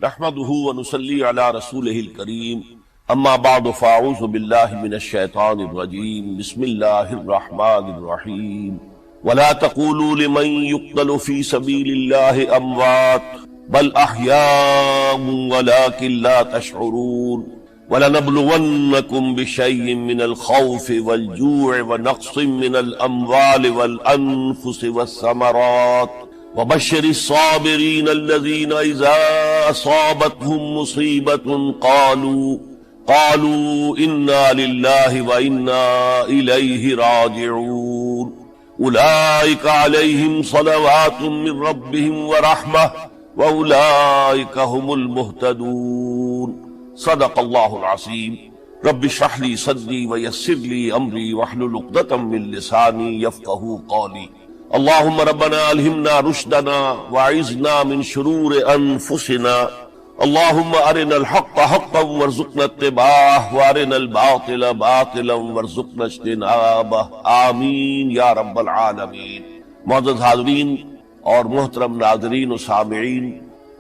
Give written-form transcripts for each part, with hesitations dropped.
نحمده ونصلي على رسوله الكريم اما بعد فاعوذ بالله من الشيطان الرجيم بسم الله الرحمن الرحيم ولا تقولوا لمن يقتل في سبيل الله اموات بل احياء ولكن لا تشعرون ولنبلونكم بشيء من الخوف والجوع ونقص من الاموال والانفس والثمرات وبشر الصابرين الذين إذا أصابتهم مصيبة قالوا إنا لله وإنا إليه راجعون أولئك عليهم صلوات من ربهم ورحمة وأولئك هم المهتدون صدق الله العظيم رب اشرح لي صدري ويسر لي أمري واحلل عقدة من لساني يفقهوا قولي اللهم ربنا الہمنا رشدنا واعذنا من شرور انفسنا اللهم ارنا الحق حقا وارزقنا اتباعه وارنا الباطل باطلا وارزقنا اجتنابه آمین یا رب العالمین۔ معزز حاضرین اور محترم ناظرین و سامعین،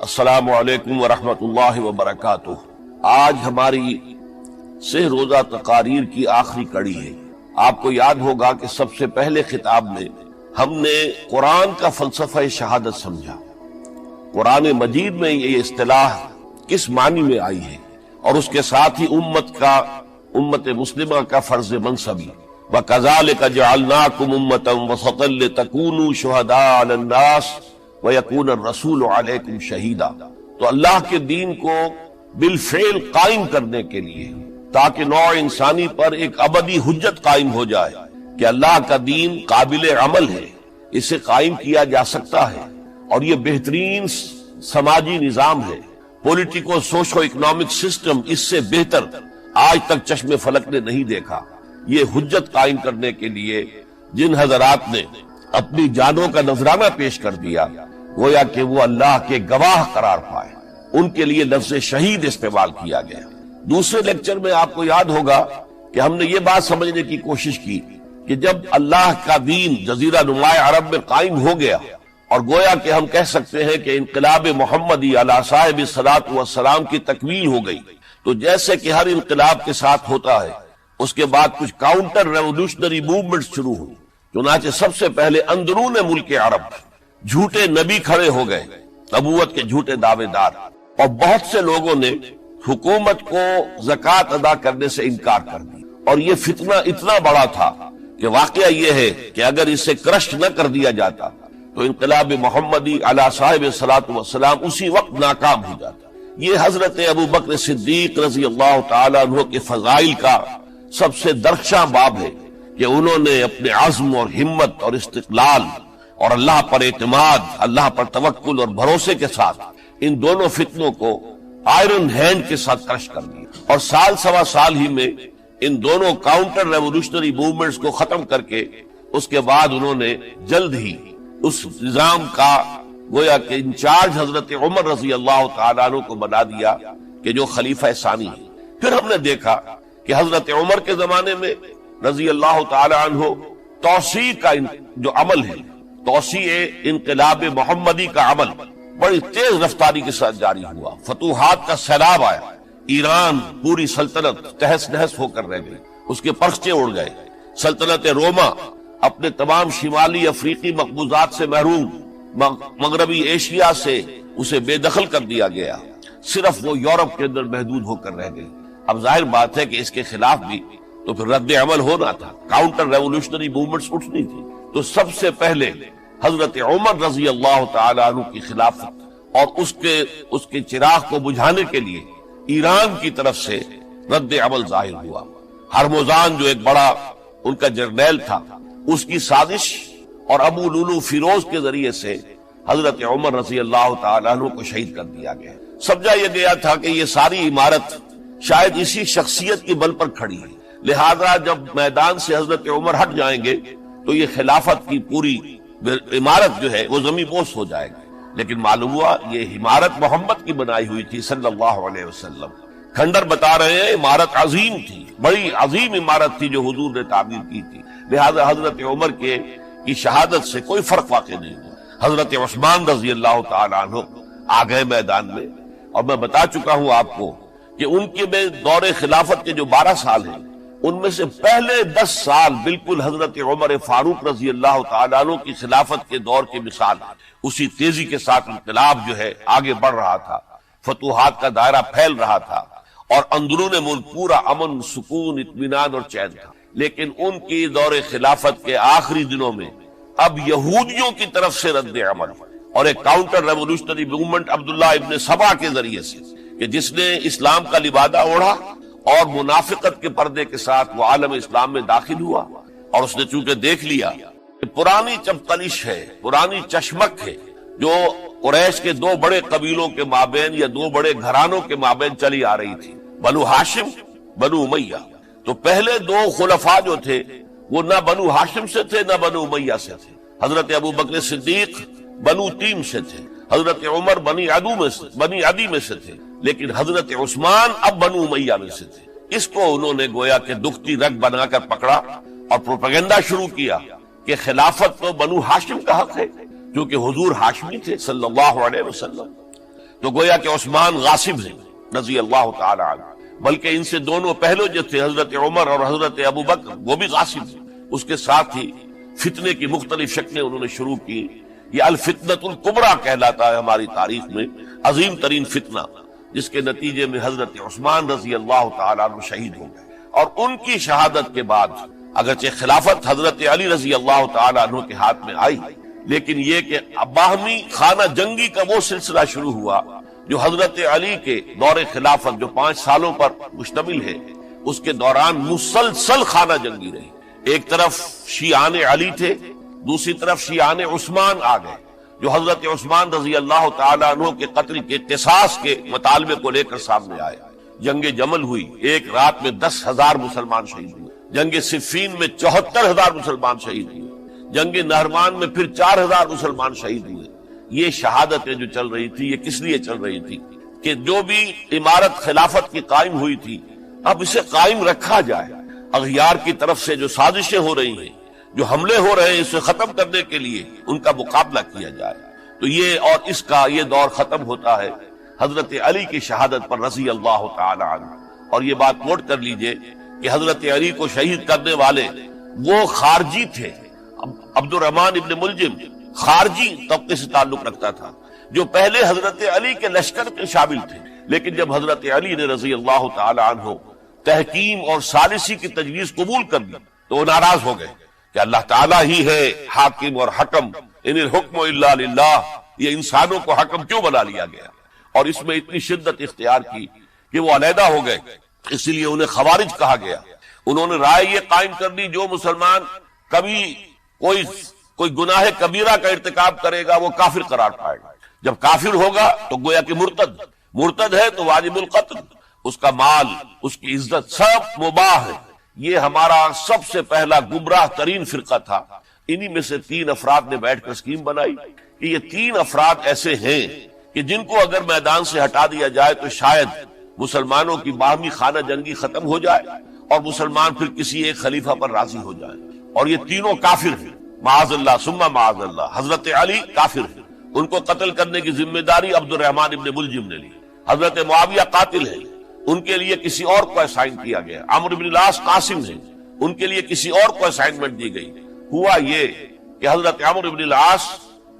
السلام علیکم ورحمۃ اللہ وبرکاتہ۔ آج ہماری سہ روزہ تقاریر کی آخری کڑی ہے۔ آپ کو یاد ہوگا کہ سب سے پہلے خطاب میں ہم نے قرآن کا فلسفہ شہادت سمجھا، قرآن مجید میں یہ اصطلاح کس معنی میں آئی ہے، اور اس کے ساتھ ہی امت مسلمہ کا فرض منصبی وَكَذَلِكَ جَعَلْنَاكُمْ أُمَّةً وَسَطًا لِتَكُونُوا شُهَدَاءَ عَلَى النَّاسِ وَيَكُونَ الرَّسُولُ عَلَيْكُمْ شَهِيدًا۔ تو اللہ کے دین کو بالفعل قائم کرنے کے لیے، تاکہ نوع انسانی پر ایک ابدی حجت قائم ہو جائے کہ اللہ کا دین قابل عمل ہے، اسے قائم کیا جا سکتا ہے، اور یہ بہترین سماجی نظام ہے، پولیٹیکو سوشو اکنامک سسٹم اس سے بہتر آج تک چشم فلک نے نہیں دیکھا۔ یہ حجت قائم کرنے کے لیے جن حضرات نے اپنی جانوں کا نذرانہ پیش کر دیا، گویا کہ وہ اللہ کے گواہ قرار پائے، ان کے لیے لفظ شہید استعمال کیا گیا۔ دوسرے لیکچر میں آپ کو یاد ہوگا کہ ہم نے یہ بات سمجھنے کی کوشش کی کہ جب اللہ کا دین جزیرہ نماء عرب میں قائم ہو گیا، اور گویا کہ ہم کہہ سکتے ہیں کہ انقلاب محمدی علی صاحب الصلاۃ والسلام کی تکمیل ہو گئی، تو جیسے کہ ہر انقلاب کے ساتھ ہوتا ہے، اس کے بعد کچھ کاؤنٹر ریولوشنری موومنٹ شروع ہوئی۔ چنانچہ سب سے پہلے اندرون ملک عرب جھوٹے نبی کھڑے ہو گئے، نبوت کے جھوٹے دعوے دار، اور بہت سے لوگوں نے حکومت کو زکوٰۃ ادا کرنے سے انکار کر دیا، اور یہ فتنہ اتنا بڑا تھا کہ واقعہ یہ ہے کہ اگر اسے کرش نہ کر دیا جاتا تو انقلاب محمدی علی صاحب الصلاۃ والسلام اسی وقت ناکام ہو جاتا۔ یہ حضرت ابو بکر صدیق رضی اللہ تعالیٰ عنہ کے فضائل کا سب سے درخشاں باب ہے کہ انہوں نے اپنے عزم اور ہمت اور استقلال اور اللہ پر اعتماد، اللہ پر توکل اور بھروسے کے ساتھ ان دونوں فتنوں کو آئرن ہینڈ کے ساتھ کرش کر دیا، اور سال سوا سال ہی میں ان دونوں کاؤنٹر ریولوشنری موومنٹس کو ختم کر کے اس کے بعد انہوں نے جلد ہی اس نظام کا گویا کہ انچارج حضرت عمر رضی اللہ تعالیٰ عنہ کو بنا دیا کہ جو خلیفہ ثانی ہے۔ پھر ہم نے دیکھا کہ حضرت عمر کے زمانے میں رضی اللہ تعالیٰ عنہ توسیع کا جو عمل ہے، توسیع انقلاب محمدی کا عمل بڑی تیز رفتاری کے ساتھ جاری ہوا، فتوحات کا سیلاب آیا، ایران پوری سلطنت تہس نہس ہو کر رہ گئی، اس کے پرچے اڑ گئے، سلطنت روما اپنے تمام شمالی افریقی مقبوضات سے محروم، مغربی ایشیا سے اسے بے دخل کر دیا گیا، صرف وہ یورپ کے اندر محدود ہو کر رہ گئی۔ اب ظاہر بات ہے کہ اس کے خلاف بھی تو پھر رد عمل ہونا تھا، کاؤنٹر ریولوشنری موومنٹس اٹھنی تھی، تو سب سے پہلے حضرت عمر رضی اللہ تعالی عنہ کی خلافت اور اس کے چراغ کو بجھانے کے لیے ایران کی طرف سے رد عمل ظاہر ہوا۔ ہرموزان جو ایک بڑا ان کا جرنیل تھا، اس کی سازش اور ابو لولو فیروز کے ذریعے سے حضرت عمر رضی اللہ تعالیٰ عنہ کو شہید کر دیا گیا۔ سمجھا یہ گیا تھا کہ یہ ساری عمارت شاید اسی شخصیت کے بل پر کھڑی ہے، لہذا جب میدان سے حضرت عمر ہٹ جائیں گے تو یہ خلافت کی پوری عمارت جو ہے وہ زمین بوس ہو جائے گی۔ لیکن معلوم ہوا یہ عمارت محمد کی بنائی ہوئی تھی صلی اللہ علیہ وسلم۔ کھنڈر بتا رہے ہیں عمارت عظیم تھی، بڑی عظیم عمارت تھی جو حضور نے تعمیر کی تھی، لہذا حضرت عمر کی شہادت سے کوئی فرق واقع نہیں ہوا۔ حضرت عثمان رضی اللہ تعالیٰ عنہ آ گئے میدان میں، اور میں بتا چکا ہوں آپ کو کہ ان کے میں دور خلافت کے جو 12 سال ہیں ان میں سے پہلے 10 سال بالکل حضرت عمر فاروق رضی اللہ تعالیٰ عنہ کی خلافت کے دور کی مثال ہے. اسی تیزی کے ساتھ انقلاب جو ہے آگے بڑھ رہا تھا، فتوحات کا دائرہ پھیل رہا تھا، اور اندرون ملک پورا امن، سکون، اطمینان اور چین تھا. لیکن ان کی دور خلافت کے آخری دنوں میں اب یہودیوں کی طرف سے رد عمل اور ایک کاؤنٹر ریولوشنری موومنٹ عبداللہ ابن سبا کے ذریعے سے، کہ جس نے اسلام کا لبادہ اوڑھا اور منافقت کے پردے کے ساتھ وہ عالم اسلام میں داخل ہوا. اور اس نے چونکہ دیکھ لیا کہ پرانی چپتلش ہے، پرانی چشمک ہے جو قریش کے 2 بڑے قبیلوں کے مابین یا 2 بڑے گھرانوں کے مابین چلی آ رہی تھی، بنو ہاشم، بنو امیہ. تو پہلے 2 خلفاء جو تھے وہ نہ بنو ہاشم سے تھے نہ بنو امیہ سے تھے. حضرت ابو بکر صدیق بنو تیم سے تھے، حضرت عمر بنی عدی میں سے تھے، لیکن حضرت عثمان اب بنو امیہ میں سے تھے. اس کو انہوں نے گویا کہ دکھتی رگ بنا کر پکڑا اور پروپیگنڈا شروع کیا کہ خلافت تو بنو ہاشم کا حق ہے، کیونکہ حضور ہاشمی تھے صلی اللہ علیہ وسلم. تو گویا کہ عثمان غاصب ہیں رضی اللہ تعالی عنہ، بلکہ ان سے دونوں پہلو جو تھے حضرت عمر اور حضرت ابو بکر وہ بھی غاصب ہیں. اس کے ساتھ ہی فتنے کی مختلف شکلیں انہوں نے شروع کی. یہ الفتنۃ الکبریٰ کہلاتا ہے ہماری تاریخ میں، عظیم ترین فتنہ، جس کے نتیجے میں حضرت عثمان رضی اللہ تعالیٰ عنہ شہید ہو گئے. اور ان کی شہادت کے بعد اگرچہ خلافت حضرت علی رضی اللہ تعالیٰ عنہ کے ہاتھ میں آئی، لیکن یہ کہ باہمی خانہ جنگی کا وہ سلسلہ شروع ہوا جو حضرت علی کے دور خلافت جو 5 سالوں پر مشتمل ہے، اس کے دوران مسلسل خانہ جنگی رہی. ایک طرف شیعان علی تھے، دوسری طرف شیعان عثمان آ گئے جو حضرت عثمان رضی اللہ تعالیٰ عنہ کے قتل کے قصاص کے مطالبے کو لے کر سامنے آئے. جنگ جمل ہوئی، ایک رات میں 10,000 مسلمان شہید ہوئے. جنگ صفین میں 74,000 مسلمان شہید ہوئے. جنگ نہروان میں پھر 4,000 مسلمان شہید ہوئے. یہ شہادتیں جو چل رہی تھی یہ کس لیے چل رہی تھی؟ کہ جو بھی عمارت خلافت کی قائم ہوئی تھی اب اسے قائم رکھا جائے. اغیار کی طرف سے جو سازشیں ہو رہی ہیں، جو حملے ہو رہے ہیں، اسے ختم کرنے کے لیے ان کا مقابلہ کیا جائے. تو یہ اور اس کا یہ دور ختم ہوتا ہے حضرت علی کی شہادت پر رضی اللہ تعالی عنہ. اور یہ بات نوٹ کر لیجئے کہ حضرت علی کو شہید کرنے والے وہ خارجی تھے. عبد الرحمن ابن ملجم خارجی طبقے سے تعلق رکھتا تھا جو پہلے حضرت علی کے لشکر کے شامل تھے، لیکن جب حضرت علی نے رضی اللہ تعالی عنہ تحکیم اور ثالثی کی تجویز قبول کر دی تو وہ ناراض ہو گئے کہ اللہ تعالیٰ ہی ہے حاکم اور حکم، ان الحکم الا للہ. یہ انسانوں کو حکم کیوں بنا لیا گیا؟ اور اس میں اتنی شدت اختیار کی کہ وہ علیحدہ ہو گئے. اسی لیے انہیں خوارج کہا گیا. انہوں نے رائے یہ قائم کر دی جو مسلمان کبھی کوئی گناہ کبیرہ کا ارتکاب کرے گا وہ کافر قرار پائے گا. جب کافر ہوگا تو گویا کہ مرتد ہے تو واجب القتل، اس کا مال، اس کی عزت سب مباح ہے. یہ ہمارا سب سے پہلا گمراہ ترین فرقہ تھا. انہی میں سے 3 افراد نے بیٹھ کر اسکیم بنائی کہ یہ 3 افراد ایسے ہیں کہ جن کو اگر میدان سے ہٹا دیا جائے تو شاید مسلمانوں کی باہمی خانہ جنگی ختم ہو جائے اور مسلمان پھر کسی ایک خلیفہ پر راضی ہو جائے. اور یہ تینوں کافر ہیں، معاذ اللہ ثم معاذ اللہ. حضرت علی کافر ہیں، ان کو قتل کرنے کی ذمہ داری عبد الرحمن ابن ملجم نے لی. حضرت معاویہ قاتل ہیں، ان کے لیے کسی اور کو اسائن کیا گیا. عمرو بن العاص قاسم ہیں، ان کے لیے کسی اور کو اسائنمنٹ دی گئی. ہوا یہ کہ حضرت عمرو بن العاص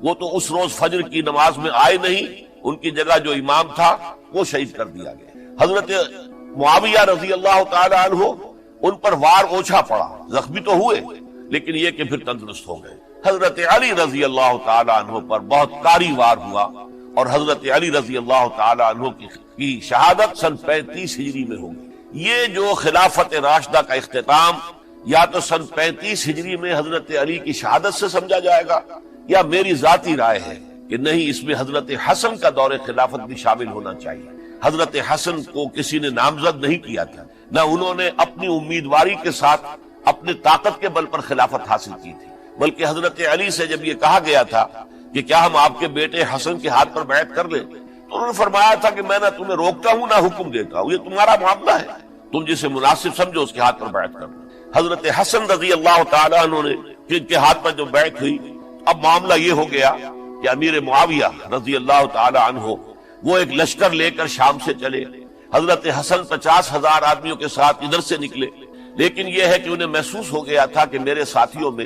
وہ تو اس روز فجر کی نماز میں آئے نہیں، ان کی جگہ جو امام تھا وہ شہید کر دیا گیا. حضرت معاویہ رضی اللہ تعالی عنہ ان پر وار اوچھا پڑا، زخمی تو ہوئے لیکن یہ کہ پھر تندرست ہو گئے. حضرت علی رضی اللہ تعالی عنہ پر بہت کاری وار ہوا اور حضرت علی رضی اللہ تعالی عنہ کی شہادت سن 35 ہجری میں ہوگی. یہ جو خلافت راشدہ کا اختتام یا تو سن 35 ہجری میں حضرت علی کی شہادت سے سمجھا جائے گا، یا میری ذاتی رائے ہے کہ نہیں، اس میں حضرت حسن کا دور خلافت بھی شامل ہونا چاہیے. حضرت حسن کو کسی نے نامزد نہیں کیا تھا، نہ انہوں نے اپنی امیدواری کے ساتھ اپنے طاقت کے بل پر خلافت حاصل کی تھی، بلکہ حضرت علی سے جب یہ کہا گیا تھا کہ کیا ہم آپ کے بیٹے حسن کے ہاتھ پر بیعت کر لیں، تو انہوں نے فرمایا تھا کہ میں نہ تمہیں روکتا ہوں نہ حکم دیتا ہوں، یہ تمہارا معاملہ ہے، تم جسے مناسب سمجھو اس کے ہاتھ پر بیعت کر لو. حضرت حسن رضی اللہ تعالیٰ عنہ نے جن کے ہاتھ پر جو بیعت ہوئی، اب معاملہ یہ ہو گیا کہ امیر معاویہ رضی اللہ تعالیٰ عنہ وہ ایک لشکر لے کر شام سے چلے، حضرت حسن 50,000 آدمیوں کے ساتھ ادھر سے نکلے، لیکن یہ ہے کہ انہیں محسوس ہو گیا تھا کہ میرے ساتھیوں میں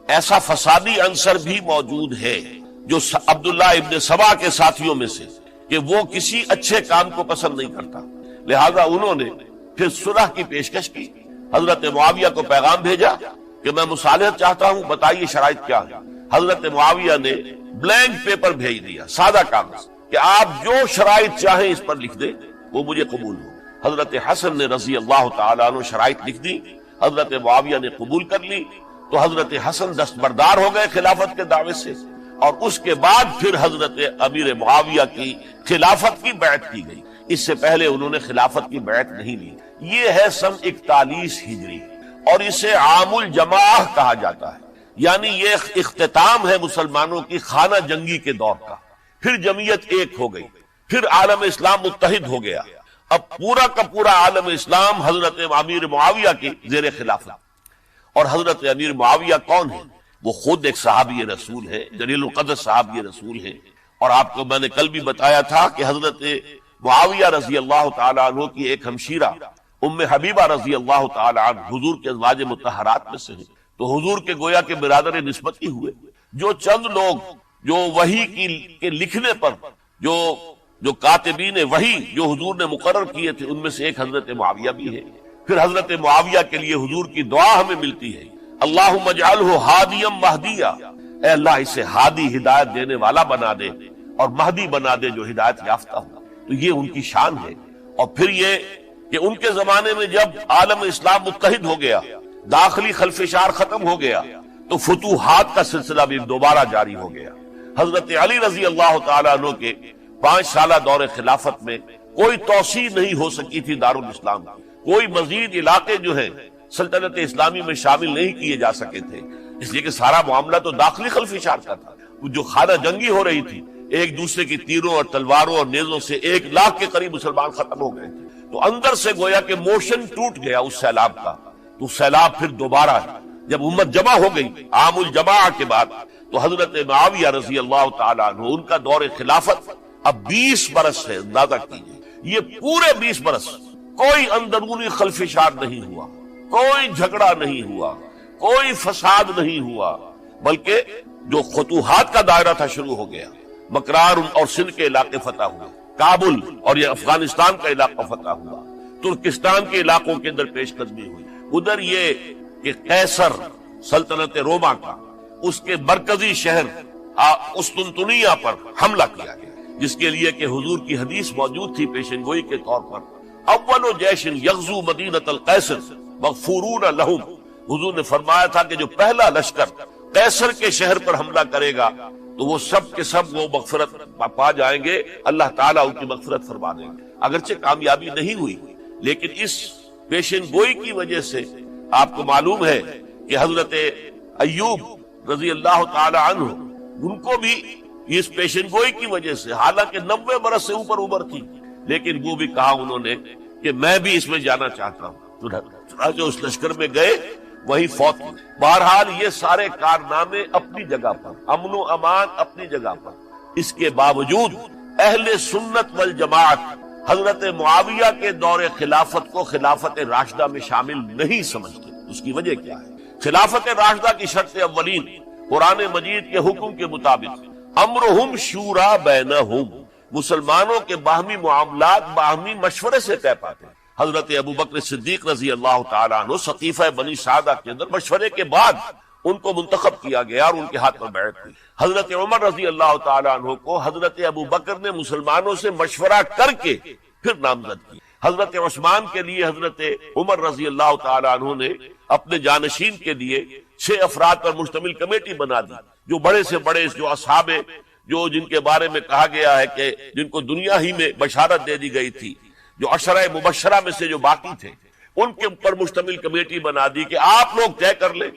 ایسا فسادی عنصر بھی موجود ہے جو عبداللہ ابن سبا کے ساتھیوں میں سے، کہ وہ کسی اچھے کام کو پسند نہیں کرتا، لہذا انہوں نے پھر صلح کی پیشکش کی، حضرت معاویہ کو پیغام بھیجا کہ میں مصالحت چاہتا ہوں، بتائیے شرائط کیا ہے۔ حضرت معاویہ نے بلینک پیپر بھیج دیا، سادہ کاغذ، کہ آپ جو شرائط چاہیں اس پر لکھ دیں، وہ مجھے قبول ہو۔ حضرت حسن نے رضی اللہ تعالیٰ عنہ شرائط لکھ دی، حضرت معاویہ نے قبول کر لی، تو حضرت حسن دستبردار ہو گئے خلافت کے دعوے سے، اور اس کے بعد پھر حضرت امیر معاویہ کی خلافت کی بیعت کی گئی۔ اس سے پہلے انہوں نے خلافت کی بیعت نہیں لی۔ یہ ہے سن 41 ہجری، اور اسے عام الجماع کہا جاتا ہے، یعنی یہ اختتام ہے مسلمانوں کی خانہ جنگی کے دور کا۔ پھر جمعیت ایک ہو گئی، پھر عالم اسلام متحد ہو گیا، اب پورا کا پورا عالم اسلام حضرت امیر معاویہ کی زیر خلافت۔ اور حضرت امیر معاویہ کون ہے؟ وہ خود ایک صحابی رسول ہے، جلیل القدر صحابی رسول ہے، اور آپ کو میں نے کل بھی بتایا تھا کہ حضرت معاویہ رضی اللہ تعالیٰ عنہ کی ایک ہمشیرہ ام حبیبہ رضی اللہ تعالیٰ عنہ حضور کے ازواج مطہرات میں سے ہیں، تو حضور کے گویا کے برادر نسبت ہی ہوئے۔ جو چند لوگ جو وحی کے لکھنے پر جو کاتبین وحی جو حضور نے مقرر کیے تھے، ان میں سے ایک حضرت معاویہ بھی ہے۔ پھر حضرت معاویہ کے لیے حضور کی دعا ہمیں ملتی ہے، اللہم اجعلہ ہادیا مہدیا، اے اللہ اسے ہادی ہدایت دینے والا بنا دے، اور مہدی بنا دے جو ہدایت یافتہ ہو۔ تو یہ ان کی شان ہے۔ اور پھر یہ کہ ان کے زمانے میں جب عالم اسلام متحد ہو گیا، داخلی خلفشار ختم ہو گیا، تو فتوحات کا سلسلہ بھی دوبارہ جاری ہو گیا۔ حضرت علی رضی اللہ تعالیٰ عنہ کے 5 سالہ دور خلافت میں کوئی توسیع نہیں ہو سکی تھی دارالاسلام کی، کوئی مزید علاقے جو ہیں سلطنت اسلامی میں شامل نہیں کیے جا سکے تھے، اس لیے کہ سارا معاملہ تو داخلی خلفشار کا تھا۔ جو خانہ جنگی ہو رہی تھی، ایک دوسرے کی تیروں اور تلواروں اور نیزوں سے 1 لاکھ کے قریب مسلمان ختم ہو گئے تھے، تو اندر سے گویا کہ موشن ٹوٹ گیا اس سیلاب کا۔ تو سیلاب پھر دوبارہ جب امت جمع ہو گئی عام الجماع کے بعد، تو حضرت معاویہ رضی اللہ تعالیٰ عنہ ان کا دور خلافت اب 20 برس ہے، اندازہ کیجیے۔ یہ پورے 20 برس کوئی اندرونی خلفشار نہیں ہوا، کوئی جھگڑا نہیں ہوا، کوئی فساد نہیں ہوا، بلکہ جو فتوحات کا دائرہ تھا شروع ہو گیا۔ مکران اور سندھ کے علاقے فتح ہوئے، کابل اور یہ افغانستان کا علاقہ فتح ہوا، ترکستان کے علاقوں کے اندر پیش قدمی ہوئی۔ ادھر یہ کہ قیصر سلطنت روما کا اس کے مرکزی شہر قسطنطنیہ پر حملہ کیا گیا، جس کے لیے کہ حضور کی حدیث موجود تھی پیشن گوئی کے طور پر، اول جیش یغزو مدینۃ القیصر مغفورون لہم۔ حضور نے فرمایا تھا کہ جو پہلا لشکر قیصر کے شہر پر حملہ کرے گا تو وہ سب کے سب وہ مغفرت پا جائیں گے، اللہ تعالیٰ ان کی مغفرت فرما دیں گے۔ اگرچہ کامیابی نہیں ہوئی، لیکن اس پیشن گوئی کی وجہ سے آپ کو معلوم ہے کہ حضرت ایوب رضی اللہ تعالی عنہ ان کو بھی اس پیشن گوئی کی وجہ سے، حالانکہ 90 برس سے اوپر عمر تھی، لیکن وہ بھی کہا انہوں نے کہ میں بھی اس میں جانا چاہتا ہوں، چنانچہ اس لشکر میں گئے، وہی فوت ہوئے۔ بہرحال یہ سارے کارنامے اپنی جگہ پر، امن و امان اپنی جگہ پر، اس کے باوجود اہل سنت والجماعت حضرت معاویہ کے دور خلافت کو خلافت راشدہ میں شامل نہیں سمجھتے۔ اس کی وجہ کیا ہے؟ خلافت راشدہ کی شرط اولین قرآن مجید کے حکم کے مطابق امرہم شورا بینہم، مسلمانوں کے باہمی معاملات باہمی مشورے سے طے پاتے ہیں۔ حضرت ابو بکر صدیق رضی اللہ تعالیٰ عنہ سقیفہ بنی سعدہ کے اندر مشورے کے بعد ان کو منتخب کیا گیا اور ان کے ہاتھ میں بیعت ہوئی۔ حضرت عمر رضی اللہ تعالیٰ عنہ کو حضرت ابو بکر نے مسلمانوں سے مشورہ کر کے پھر نامزد کی۔ حضرت عثمان کے لیے حضرت عمر رضی اللہ تعالیٰ عنہ نے اپنے جانشین کے لیے 6 افراد پر مشتمل کمیٹی بنا دی، جو بڑے سے بڑے جو اصحاب جو جن کے بارے میں کہا گیا ہے کہ جن کو دنیا ہی میں بشارت دے دی گئی تھی، جو عشرہ مبشرہ میں سے جو باقی تھے، ان کے اوپر مشتمل کمیٹی بنا دی کہ آپ لوگ طے کر لیں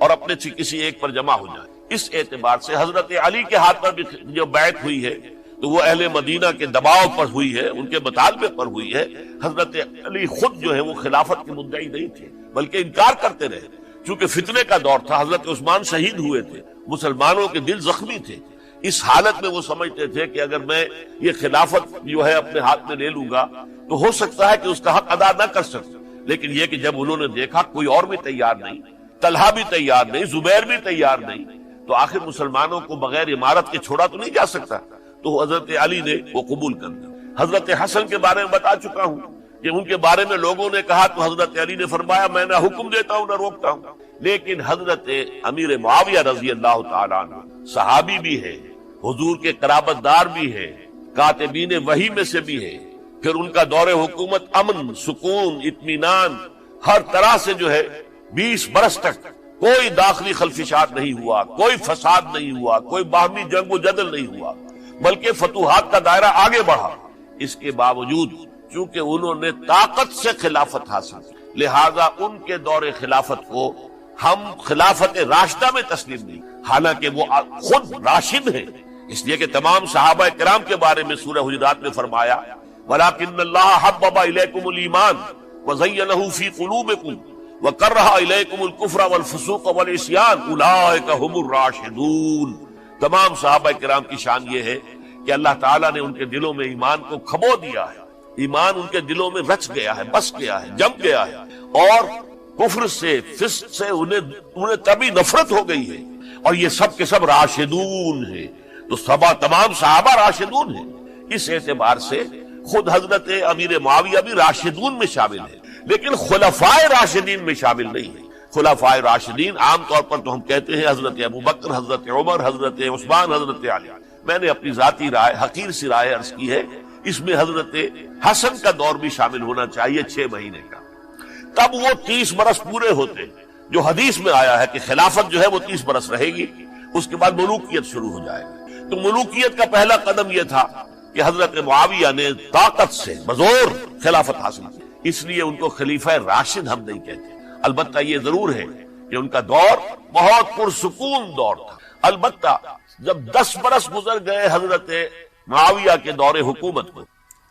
اور اپنے سے کسی ایک پر جمع ہو جائیں۔ اس اعتبار سے حضرت علی کے ہاتھ پر بھی جو بیعت ہوئی ہے تو وہ اہل مدینہ کے دباؤ پر ہوئی ہے، ان کے مطالبے پر ہوئی ہے۔ حضرت علی خود جو ہے وہ خلافت کے مدعی نہیں تھے، بلکہ انکار کرتے رہے، چونکہ فتنے کا دور تھا۔ حضرت عثمان شہید ہوئے تھے، مسلمانوں کے دل زخمی تھے، اس حالت میں وہ سمجھتے تھے کہ اگر میں یہ خلافت جو ہے اپنے ہاتھ میں لے لوں گا تو ہو سکتا ہے کہ اس کا حق ادا نہ کر سکوں، لیکن یہ کہ جب انہوں نے دیکھا کوئی اور بھی تیار نہیں، طلحہ بھی تیار نہیں، زبیر بھی تیار نہیں، تو آخر مسلمانوں کو بغیر امارت کے چھوڑا تو نہیں جا سکتا، تو حضرت علی نے وہ قبول کر دیا۔ حضرت حسن کے بارے میں بتا چکا ہوں کہ ان کے بارے میں لوگوں نے کہا تو حضرت علی نے فرمایا میں نہ حکم دیتا ہوں نہ روکتا ہوں، لیکن حضرت امیر معاویہ رضی اللہ تعالیٰ عنہ صحابی بھی ہے، حضور کے قرابت دار بھی ہے، کاتبین وحی میں سے بھی ہے، پھر ان کا دور حکومت امن، سکون، اطمینان ہر طرح سے جو ہے 20 برس تک کوئی داخلی خلفشات نہیں ہوا، کوئی فساد نہیں ہوا، کوئی باہمی جنگ و جدل نہیں ہوا، بلکہ فتوحات کا دائرہ آگے بڑھا۔ اس کے باوجود چونکہ انہوں نے طاقت سے خلافت حاصل کی، لہذا ان کے دور خلافت کو ہم خلافت راشدہ میں تسلیم نہیں، حالانکہ وہ خود راشد ہیں، اس لیے کہ تمام صحابہ کرام کے بارے میں سورہ حجرات میں فرمایا وَلَكِنَّ اللَّهَ حَبَّبَ إِلَيْكُمُ الْإِيمَانَ وَزَيَّنَهُ فِي قُلُوبِكُمْ وَكَرَّهَ إِلَيْكُمُ الْكُفْرَ وَالْفُسُوقَ وَالْعِصْيَانَ أُولَٰئِكَ هُمُ الرَّاشِدُونَ۔ تمام صحابہ کرام کی شان یہ ہے کہ اللہ تعالیٰ نے ان کے دلوں میں ایمان کو کھبو دیا ہے، ایمان ان کے دلوں میں رچ گیا ہے، بس گیا ہے، جم گیا ہے، اور کفر سے، فسق سے انہیں تبھی نفرت ہو گئی ہے، اور یہ سب کے سب راشدون ہیں، تو تمام صحابہ راشدون ہیں۔ اس اعتبار سے خود حضرت امیر معاویہ بھی راشدون میں شامل ہے، لیکن خلفائے راشدین میں شامل نہیں ہے۔ خلفائے راشدین عام طور پر تو ہم کہتے ہیں حضرت ابوبکر، حضرت عمر، حضرت عثمان، حضرت علی۔ میں نے اپنی ذاتی رائے، حقیر سی رائے عرض کی ہے، اس میں حضرت حسن کا دور بھی شامل ہونا چاہیے 6 مہینے کا، تب وہ 30 برس پورے ہوتے، جو حدیث میں آیا ہے کہ خلافت جو ہے وہ 30 برس رہے گی، اس کے بعد ملوکیت شروع ہو جائے گی۔ تو ملوکیت کا پہلا قدم یہ تھا کہ حضرت معاویہ نے طاقت سے بزور خلافت حاصل کی، اس لیے ان کو خلیفہ راشد ہم نہیں کہتے۔ البتہ یہ ضرور ہے کہ ان کا دور بہت پرسکون دور تھا، البتہ جب 10 برس گزر گئے حضرت معاویہ کے دور حکومت کو،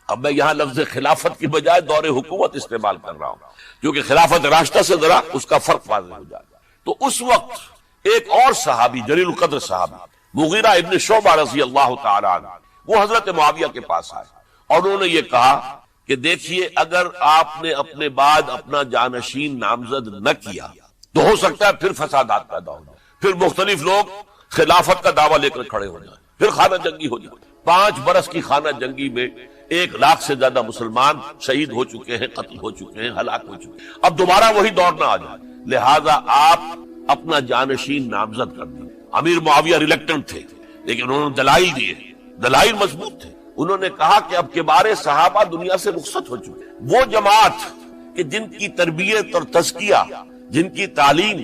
اب میں یہاں لفظ خلافت کی بجائے دور حکومت استعمال کر رہا ہوں کیونکہ خلافت راشدہ سے ذرا اس کا فرق واضح ہو جائے گا، تو اس وقت ایک اور صحابی، جلیل القدر صحابی مغیرہ ابن شعبہ رضی اللہ تعالی عنہ، وہ حضرت معاویہ کے پاس آئے اور انہوں نے یہ کہا کہ دیکھیے اگر آپ نے اپنے بعد اپنا جانشین نامزد نہ کیا تو ہو سکتا ہے پھر فسادات پیدا ہو جائیں، پھر مختلف لوگ خلافت کا دعویٰ لے کر کھڑے ہو جائیں، پھر خانہ جنگی ہو جائے۔ 5 برس کی خانہ جنگی میں 1 لاکھ سے زیادہ مسلمان شہید ہو چکے ہیں، قتل ہو چکے ہیں، ہلاک ہو چکے ہیں، اب دوبارہ وہی دور نہ آ جائے، لہذا آپ اپنا جانشین نامزد کر دیں۔ امیر معاویہ ریلیکٹنٹ تھے، لیکن انہوں نے دلائل دیے، دلائل مضبوط تھے۔ انہوں نے کہا کہ اب کبار صحابہ دنیا سے رخصت ہو چکے، وہ جماعت کہ جن کی تربیت اور تزکیہ، جن کی تعلیم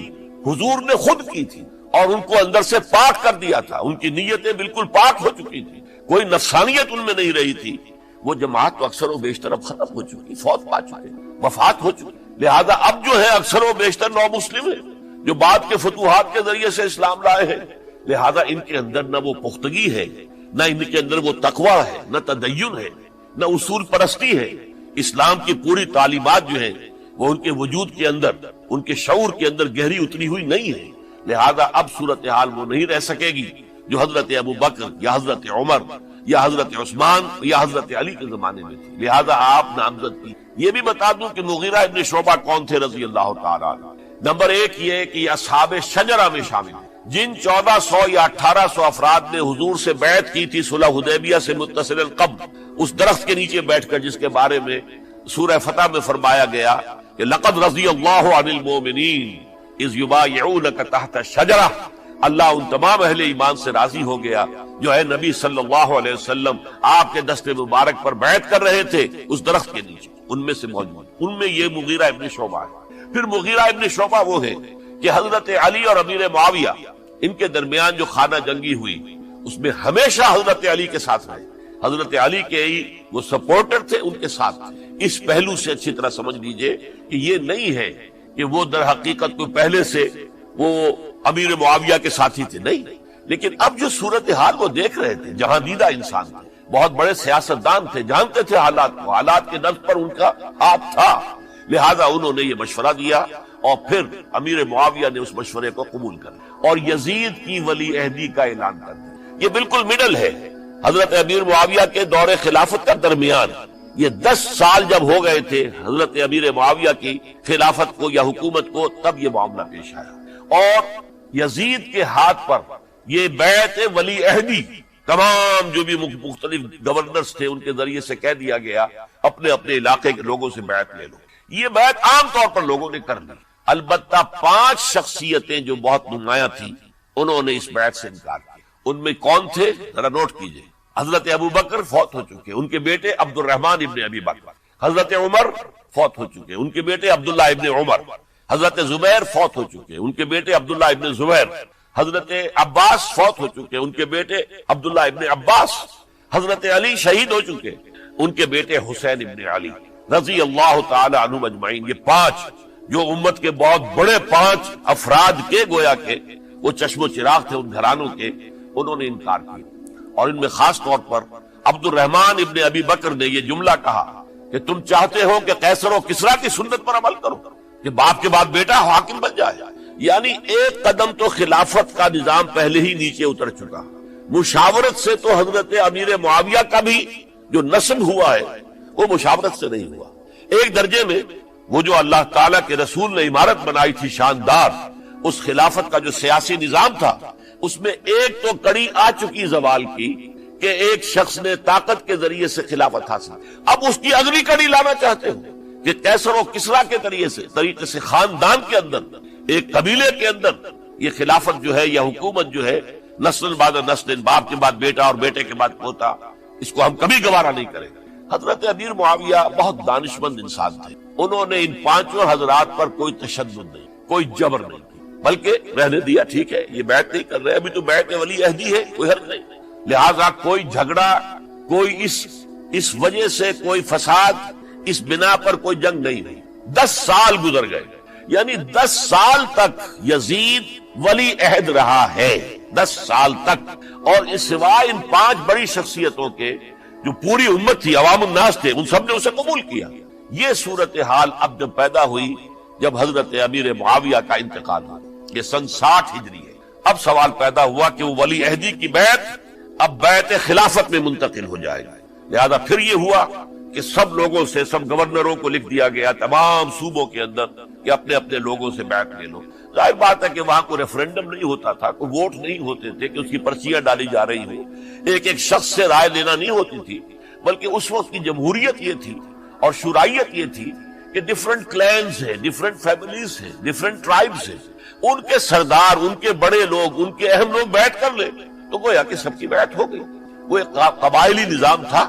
حضور نے خود کی تھی اور ان کو اندر سے پاک کر دیا تھا، ان کی نیتیں بالکل پاک ہو چکی تھی، کوئی نفسانیت ان میں نہیں رہی تھی، وہ جماعت تو اکثر و بیشتر اب ختم ہو چکی، فوت پا چکے، وفات ہو چکی، لہذا اب جو ہے اکثر و بیشتر نو مسلم ہیں جو بعد کے فتوحات کے ذریعے سے اسلام لائے ہیں، لہذا ان کے اندر نہ وہ پختگی ہے، نہ ان کے اندر وہ تقویٰ ہے، نہ تدین ہے، نہ اصول پرستی ہے، اسلام کی پوری تعلیمات جو ہیں وہ ان کے وجود کے اندر، ان کے شعور کے اندر گہری اتری ہوئی نہیں ہے، لہذا اب صورتحال وہ نہیں رہ سکے گی جو حضرت ابوبکر یا حضرت عمر یا حضرت عثمان یا حضرت علی کے زمانے میں تھی، لہذا آپ نامزد کی۔ یہ بھی بتا دوں کہ مغیرہ ابن شعبہ کون تھے رضی اللہ تعالیٰ عنہ۔ نمبر 1 یہ کہ یہ اصحاب شجرہ میں شامل ہیں، جن 1400 یا 1800 افراد نے حضور سے بیعت کی تھی صلح حدیبیہ سے متصل قبل، اس درخت کے نیچے بیٹھ کر جس کے بارے میں سورہ فتح میں فرمایا گیا کہ لقد رضی اللہ عن المؤمنین اذ یبایعونک تحت الشجرہ، اللہ ان تمام اہل ایمان سے راضی ہو گیا جو ہے نبی صلی اللہ علیہ وسلم آپ کے دست مبارک پر بیعت کر رہے تھے اس درخت کے نیچے، ان میں سے موجود، ان میں یہ مغیرہ ابن شعبہ ہے۔ پھر مغیرہ ابن شعبہ وہ ہے کہ حضرت علی اور امیر معاویہ ان کے درمیان جو خانہ جنگی ہوئی اس میں ہمیشہ حضرت علی کے ساتھ رہے، حضرت علی کے ہی وہ سپورٹر تھے، ان کے ساتھ تھے۔ اس پہلو سے اچھی طرح سمجھ لیجئے کہ یہ نہیں ہے کہ وہ در حقیقت کو پہلے سے وہ امیر معاویہ کے ساتھی تھے، نہیں، لیکن اب جو صورتحال وہ دیکھ رہے تھے، جہاں دیدہ انسان تھے، بہت بڑے سیاستدان تھے، جانتے تھے حالات کو، حالات کے نبض پر ان کا ہاتھ تھا، لہذا انہوں نے یہ مشورہ دیا اور پھر امیر معاویہ نے اس مشورے کو قبول کر اور یزید کی ولی عہدی کا اعلان کر دیا۔ یہ بالکل مڈل ہے حضرت امیر معاویہ کے دور خلافت کا درمیان. یہ 10 سال جب ہو گئے تھے حضرت امیر معاویہ کی خلافت کو یا حکومت کو، تب یہ معاملہ پیش آیا، اور یزید کے ہاتھ پر یہ بیعت ولی عہدی تمام جو بھی مختلف گورنرز تھے ان کے ذریعے سے کہہ دیا گیا اپنے اپنے علاقے کے لوگوں سے بیعت لے لو. یہ بیعت عام طور پر لوگوں نے کر لی، البتہ 5 شخصیتیں جو بہت نمایاں تھیں انہوں نے اس بیعت سے انکار کیا. ان میں کون تھے ذرا نوٹ کیجئے. حضرت ابو بکر فوت ہو چکے، ان کے بیٹے عبد الرحمن ابن ابی بکر. حضرت عمر فوت ہو چکے، ان کے بیٹے عبداللہ ابن عمر. حضرت زبیر فوت ہو چکے، ان کے بیٹے عبداللہ ابن زبیر. حضرت عباس فوت ہو چکے، ان کے بیٹے عبداللہ ابن عباس. حضرت علی شہید ہو چکے، ان کے بیٹے حسین ابن علی رضی اللہ تعالی عنہم اجمعین. یہ 5 جو امت کے بہت بڑے 5 افراد کے گویا کے وہ چشم و چراغ تھے ان گھرانوں کے، انہوں نے انکار کیا. اور ان میں خاص طور پر عبد الرحمن ابن ابی بکر نے یہ جملہ کہا کہ تم چاہتے ہو کہ قیصر و کسریٰ کی سنت پر عمل کرو کہ باپ کے بعد بیٹا حاکم بن جائے. یعنی ایک قدم تو خلافت کا نظام پہلے ہی نیچے اتر چکا. مشاورت سے تو حضرت امیر معاویہ کا بھی جو نسب ہوا ہے وہ مشاورت سے نہیں ہوا. ایک درجے میں وہ جو اللہ تعالیٰ کے رسول نے عمارت بنائی تھی شاندار، اس خلافت کا جو سیاسی نظام تھا اس میں ایک تو کڑی آ چکی زوال کی کہ ایک شخص نے طاقت کے ذریعے سے خلافت حاصل. اب اس کی اگلی کڑی لانا چاہتے ہو کہ قیصر و کسریٰ کے طریقے سے خاندان کے اندر، ایک قبیلے کے اندر یہ خلافت جو ہے یا حکومت جو ہے نسل بعد نسل، باپ کے بعد بیٹا اور بیٹے کے بعد پوتا، اس کو ہم کبھی گوارا نہیں کریں گے. حضرت امیر معاویہ بہت دانشمند انسان تھے. انہوں نے ان 5 حضرات پر کوئی تشدد نہیں، کوئی جبر نہیں کی، بلکہ رہنے دیا. ٹھیک ہے یہ بیعت نہیں کر رہے، ابھی تو بیعت ولی عہدی ہے، کوئی حرج نہیں. لہذا کوئی جھگڑا، کوئی اس وجہ سے کوئی فساد، اس بنا پر کوئی جنگ نہیں ہوئی. 10 سال گزر گئے، یعنی 10 سال تک یزید ولی عہد رہا ہے. 10 سال تک. اور اس سوائے ان 5 بڑی شخصیتوں کے جو پوری امت تھی، عوام الناس تھے، ان سب نے اسے قبول کیا. یہ صورتحال اب جب پیدا ہوئی جب حضرت امیر معاویہ کا انتقال ہوا، یہ سن 60 ہجری ہے. اب سوال پیدا ہوا کہ وہ ولی عہدی کی بیعت اب بیعت خلافت میں منتقل ہو جائے گا. لہذا پھر یہ ہوا کہ سب لوگوں سے، سب گورنروں کو لکھ دیا گیا تمام صوبوں کے اندر کہ اپنے اپنے لوگوں سے بیعت لے لو. ظاہر بات ہے کہ وہاں کوئی ریفرنڈم نہیں ہوتا تھا، کوئی ووٹ نہیں ہوتے تھے کہ اس کی پرچیاں ڈالی جا رہی ہوں، ایک ایک شخص سے رائے لینا نہیں ہوتی تھی، بلکہ اس وقت کی جمہوریت یہ تھی اور شورائیت یہ تھی کہ ڈفرنٹ کلینز ہیں، ڈفرنٹ فیملیز ہیں، ڈفرنٹ ٹرائبز ہیں، ان کے سردار، ان کے بڑے لوگ، ان کے اہم لوگ بیعت کر لیں تو گویا کہ سب کی بیعت ہو گئی. وہ ایک قبائلی نظام تھا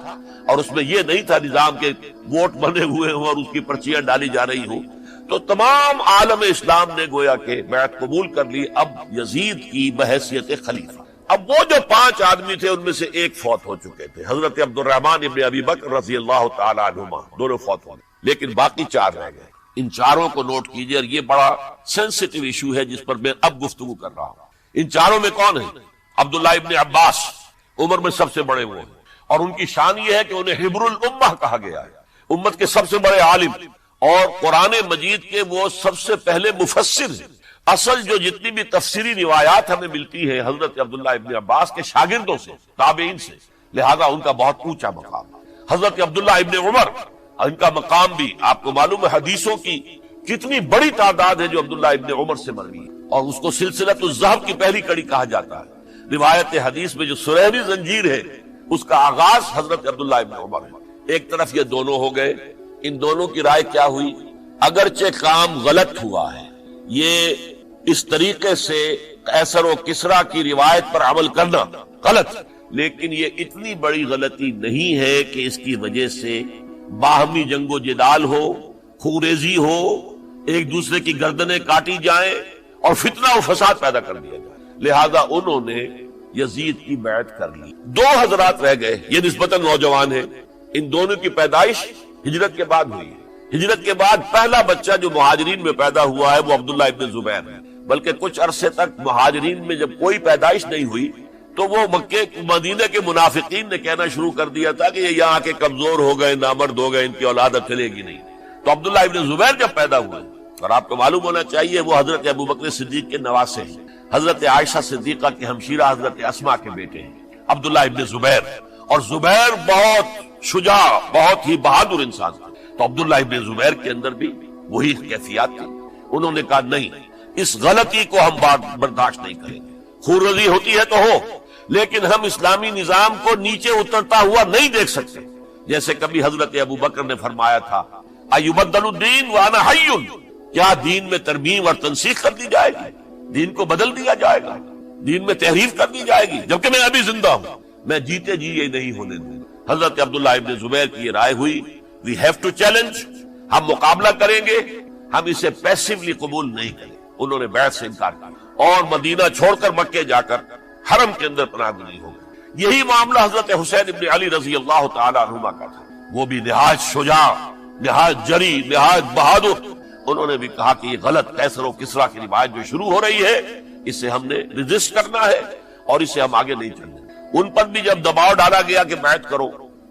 اور اس میں یہ نہیں تھا نظام کے ووٹ بنے ہوئے ہوں اور اس کی پرچیاں ڈالی جا رہی ہوں. تو تمام عالم اسلام نے گویا کہ بیعت قبول کر لی اب یزید کی بحیثیت خلیفہ. اب وہ جو 5 آدمی تھے ان میں سے ایک فوت ہو چکے تھے، حضرت عبد الرحمن ابن ابی بکر رضی اللہ تعالی عنہما، دونوں فوت ہو گئے، لیکن باقی 4 رہ گئے. ان 4 کو نوٹ کیجئے، اور یہ بڑا سینسٹیو ایشو ہے جس پر میں اب گفتگو کر رہا ہوں. ان 4 میں کون ہیں؟ عبداللہ ابن عباس، عمر میں سب سے بڑے وہ ہیں، اور ان کی شان یہ ہے کہ انہیں حبر الامہ کہا گیا ہے، امت کے سب سے بڑے عالم اور قرآن مجید کے وہ سب سے پہلے مفسر ہیں. اصل جو جتنی بھی تفسیری روایات ہمیں ملتی ہے حضرت عبداللہ ابن عباس کے شاگردوں سے، تابعین سے، لہذا ان کا بہت اونچا مقام. حضرت عبداللہ ابن عمر، ان کا مقام بھی آپ کو معلوم ہے، حدیثوں کی کتنی بڑی تعداد ہے جو عبداللہ ابن عمر سے مروی ہے، اور اس کو سلسلۃ الذہب کی پہلی کڑی کہا جاتا ہے. روایت حدیث میں جو سنہری زنجیر ہے اس کا آغاز حضرت عبداللہ ابن عمر ہے. ایک طرف یہ دونوں ہو گئے، ان دونوں کی رائے کیا ہوئی؟ اگرچہ کام غلط ہوا ہے، یہ اس طریقے سے قیصر و کسریٰ کی روایت پر عمل کرنا غلط، لیکن یہ اتنی بڑی غلطی نہیں ہے کہ اس کی وجہ سے باہمی جنگ و جدال ہو، خوریزی ہو، ایک دوسرے کی گردنیں کاٹی جائیں اور فتنہ و فساد پیدا کر دیا جائے. لہذا انہوں نے یزید کی بیعت کر لی. 2 حضرات رہ گئے، یہ نسبتاً نوجوان ہیں. ان دونوں کی پیدائش ہجرت کے بعد ہوئی ہے. ہجرت کے بعد پہلا بچہ جو مہاجرین میں پیدا ہوا ہے وہ عبداللہ ابن زبیر ہے. بلکہ کچھ عرصے تک مہاجرین میں جب کوئی پیدائش نہیں ہوئی تو وہ مکے مدینہ کے منافقین نے کہنا شروع کر دیا تھا کہ یہ یہاں کے کمزور ہو گئے، نامرد ہو گئے، ان کی اولاد اب چلے گی نہیں. تو عبداللہ ابن زبیر جب پیدا ہوئے، اور آپ کو معلوم ہونا چاہیے وہ حضرت ابو بکر صدیق کے نواسے ہیں، حضرت عائشہ صدیقہ کے ہمشیرہ حضرت اسما کے بیٹے ہیں عبداللہ ابن زبیر، اور زبیر بہت شجاع، بہت ہی بہادر انسان تھا، تو عبداللہ ابن زبیر کے اندر بھی وہی کیفیات تھی۔ انہوں نے کہا نہیں، اس غلطی کو ہم برداشت نہیں کریں گے، خونریزی ہوتی ہے تو ہو، لیکن ہم اسلامی نظام کو نیچے اترتا ہوا نہیں دیکھ سکتے۔ جیسے کبھی حضرت ابو بکر نے فرمایا تھا ایبدل الدین وانا حی، کیا دین میں ترمیم اور تنسیخ کر دی جائے گی، دین کو بدل دیا جائے گا، دین میں تحریف کر دی جائے گی جبکہ میں ابھی زندہ ہوں، میں جیتے جی یہ نہیں ہونے دوں گا۔ حضرت عبداللہ ابن زبیر کی یہ رائے ہوئی، وی ہیو ٹو چیلنج، ہم مقابلہ کریں گے، ہم اسے پیسیولی قبول نہیں کریں۔ انہوں نے بیعت سے انکار کیا اور مدینہ چھوڑ کر مکے جا کر حرم کے اندر پناہ گزین ہو گئے۔ یہی معاملہ حضرت حسین ابن علی رضی اللہ تعالی عنہما کا تھا، وہ بھی نہایت شجاع، نہایت جری، نہایت بہادر۔ انہوں نے بھی کہا کہ یہ غلط قیصر و کسریٰ کی روایت جو شروع ہو رہی ہے، اسے ہم نے ریزسٹ کرنا ہے اور اسے ہم آگے نہیں چلنے۔ ان پر بھی جب دباؤ ڈالا گیا کہ بیعت کرو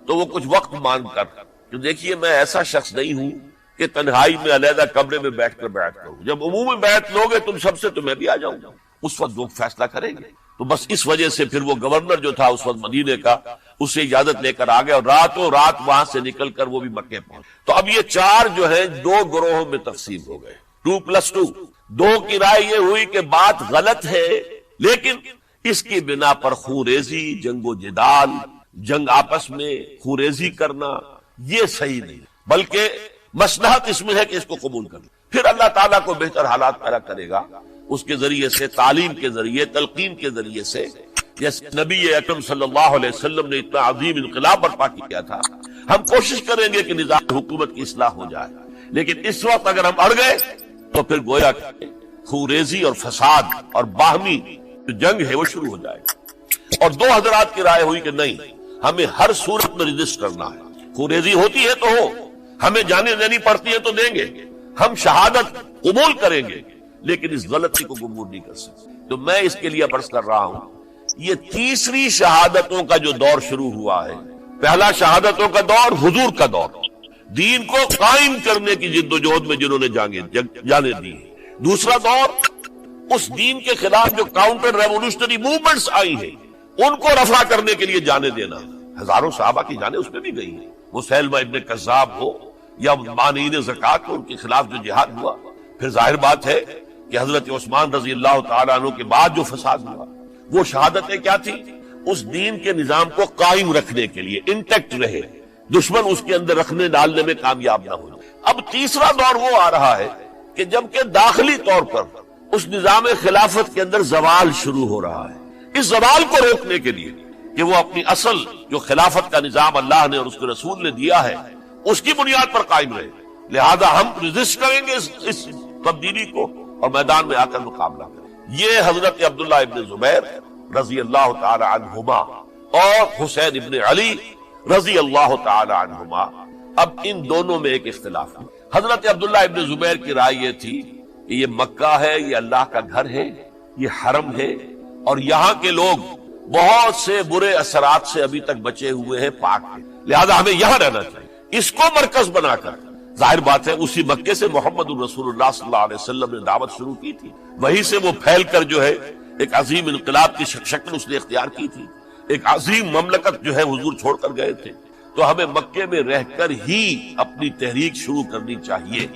تو وہ کچھ وقت مانگ کر کہ دیکھیے میں ایسا شخص نہیں ہوں کہ تنہائی میں علیحدہ کمرے میں بیٹھ کر بیعت کروں، جب عمومی بیعت لوگے تم سب سے تو میں بھی آ جاؤں گا، اس وقت لوگ فیصلہ کریں گے۔ تو بس اس وجہ سے پھر وہ گورنر جو تھا اس وقت مدینے کا، اسے اجازت لے کر آ گئے اور راتوں رات وہاں سے نکل کر وہ بھی مکے پہنچ۔ تو اب یہ چار جو ہیں دو گروہوں میں تقسیم ہو گئے، 2+2۔ دو کی رائے یہ ہوئی کہ بات غلط ہے، لیکن اس کی بنا پر خونریزی، جنگ و جدال، جنگ آپس میں خونریزی کرنا یہ صحیح نہیں، بلکہ مصلحت اس میں ہے کہ اس کو قبول کرنا۔ پھر اللہ تعالیٰ کو بہتر حالات پیدا کرے گا اس کے ذریعے سے، تعلیم کے ذریعے، تلقین کے ذریعے سے، جیسے نبی اکرم صلی اللہ علیہ وسلم نے اتنا عظیم انقلاب برپا کیا تھا۔ ہم کوشش کریں گے کہ نظام حکومت کی اصلاح ہو جائے، لیکن اس وقت اگر ہم اڑ گئے تو پھر گویا کہ خونریزی اور فساد اور باہمی جو جنگ ہے وہ شروع ہو جائے گا۔ اور دو حضرات کی رائے ہوئی کہ نہیں، ہمیں ہر صورت میں ریزسٹ کرنا ہے، خونریزی ہوتی ہے تو ہو، ہمیں جانیں دینی پڑتی ہے تو دیں گے، ہم شہادت قبول کریں گے، لیکن اس غلطی کو قبول نہیں کر سکتے۔ تو میں اس کے لیے عرض کر رہا ہوں، یہ تیسری شہادتوں کا جو دور شروع ہوا ہے، پہلا شہادتوں کا دور حضور کا دور، دین کو قائم کرنے کی جد و جہد میں جنہوں نے جانے دی۔ دوسرا دور اس دین کے خلاف جو کاؤنٹر ریولوشنری موومنٹس آئی ہیں ان کو رفع کرنے کے لیے جانے دینا۔ ہزاروں صحابہ کی جانیں اس میں بھی گئی ہیں، مسیلمہ ابن کذاب ہو یا مانعین زکوٰۃ ہو، ان کے خلاف جو جہاد ہوا۔ پھر ظاہر بات ہے کہ حضرت عثمان رضی اللہ تعالیٰ عنہ کے بعد جو فساد ہوا، وہ شہادتیں کیا تھی؟ اس دین کے نظام کو قائم رکھنے کے لیے، انٹیکٹ رہے، دشمن اس کے اندر رکھنے ڈالنے میں کامیاب نہ ہو۔ اب تیسرا دور وہ آ رہا ہے کہ جبکہ داخلی طور پر اس نظام خلافت کے اندر زوال شروع ہو رہا ہے، اس زوال کو روکنے کے لیے کہ وہ اپنی اصل جو خلافت کا نظام اللہ نے اور اس کے رسول نے دیا ہے اس کی بنیاد پر قائم رہے، لہذا ہم ریزسٹ کریں گے اس تبدیلی کو اور میدان میں آ کر مقابلہ کریں۔ یہ حضرت عبداللہ ابن زبیر رضی اللہ تعالی عنہما اور حسین ابن علی رضی اللہ تعالی عنہما، اب ان دونوں میں ایک اختلاف ہے۔ حضرت عبداللہ ابن زبیر کی رائے یہ تھی کہ یہ مکہ ہے، یہ اللہ کا گھر ہے، یہ حرم ہے، اور یہاں کے لوگ بہت سے برے اثرات سے ابھی تک بچے ہوئے ہیں، پاک ہیں، لہذا ہمیں یہاں رہنا چاہیے۔ اس کو مرکز بنا کر، ظاہر بات ہے اسی مکے سے محمد الرسول اللہ صلی اللہ علیہ وسلم نے دعوت شروع کی تھی، وہیں سے وہ پھیل کر جو ہے ایک عظیم انقلاب کی شکل اس نے اختیار کی تھی، ایک عظیم مملکت جو ہے حضور چھوڑ کر گئے تھے۔ تو ہمیں مکے میں رہ کر ہی اپنی تحریک شروع کرنی چاہیے۔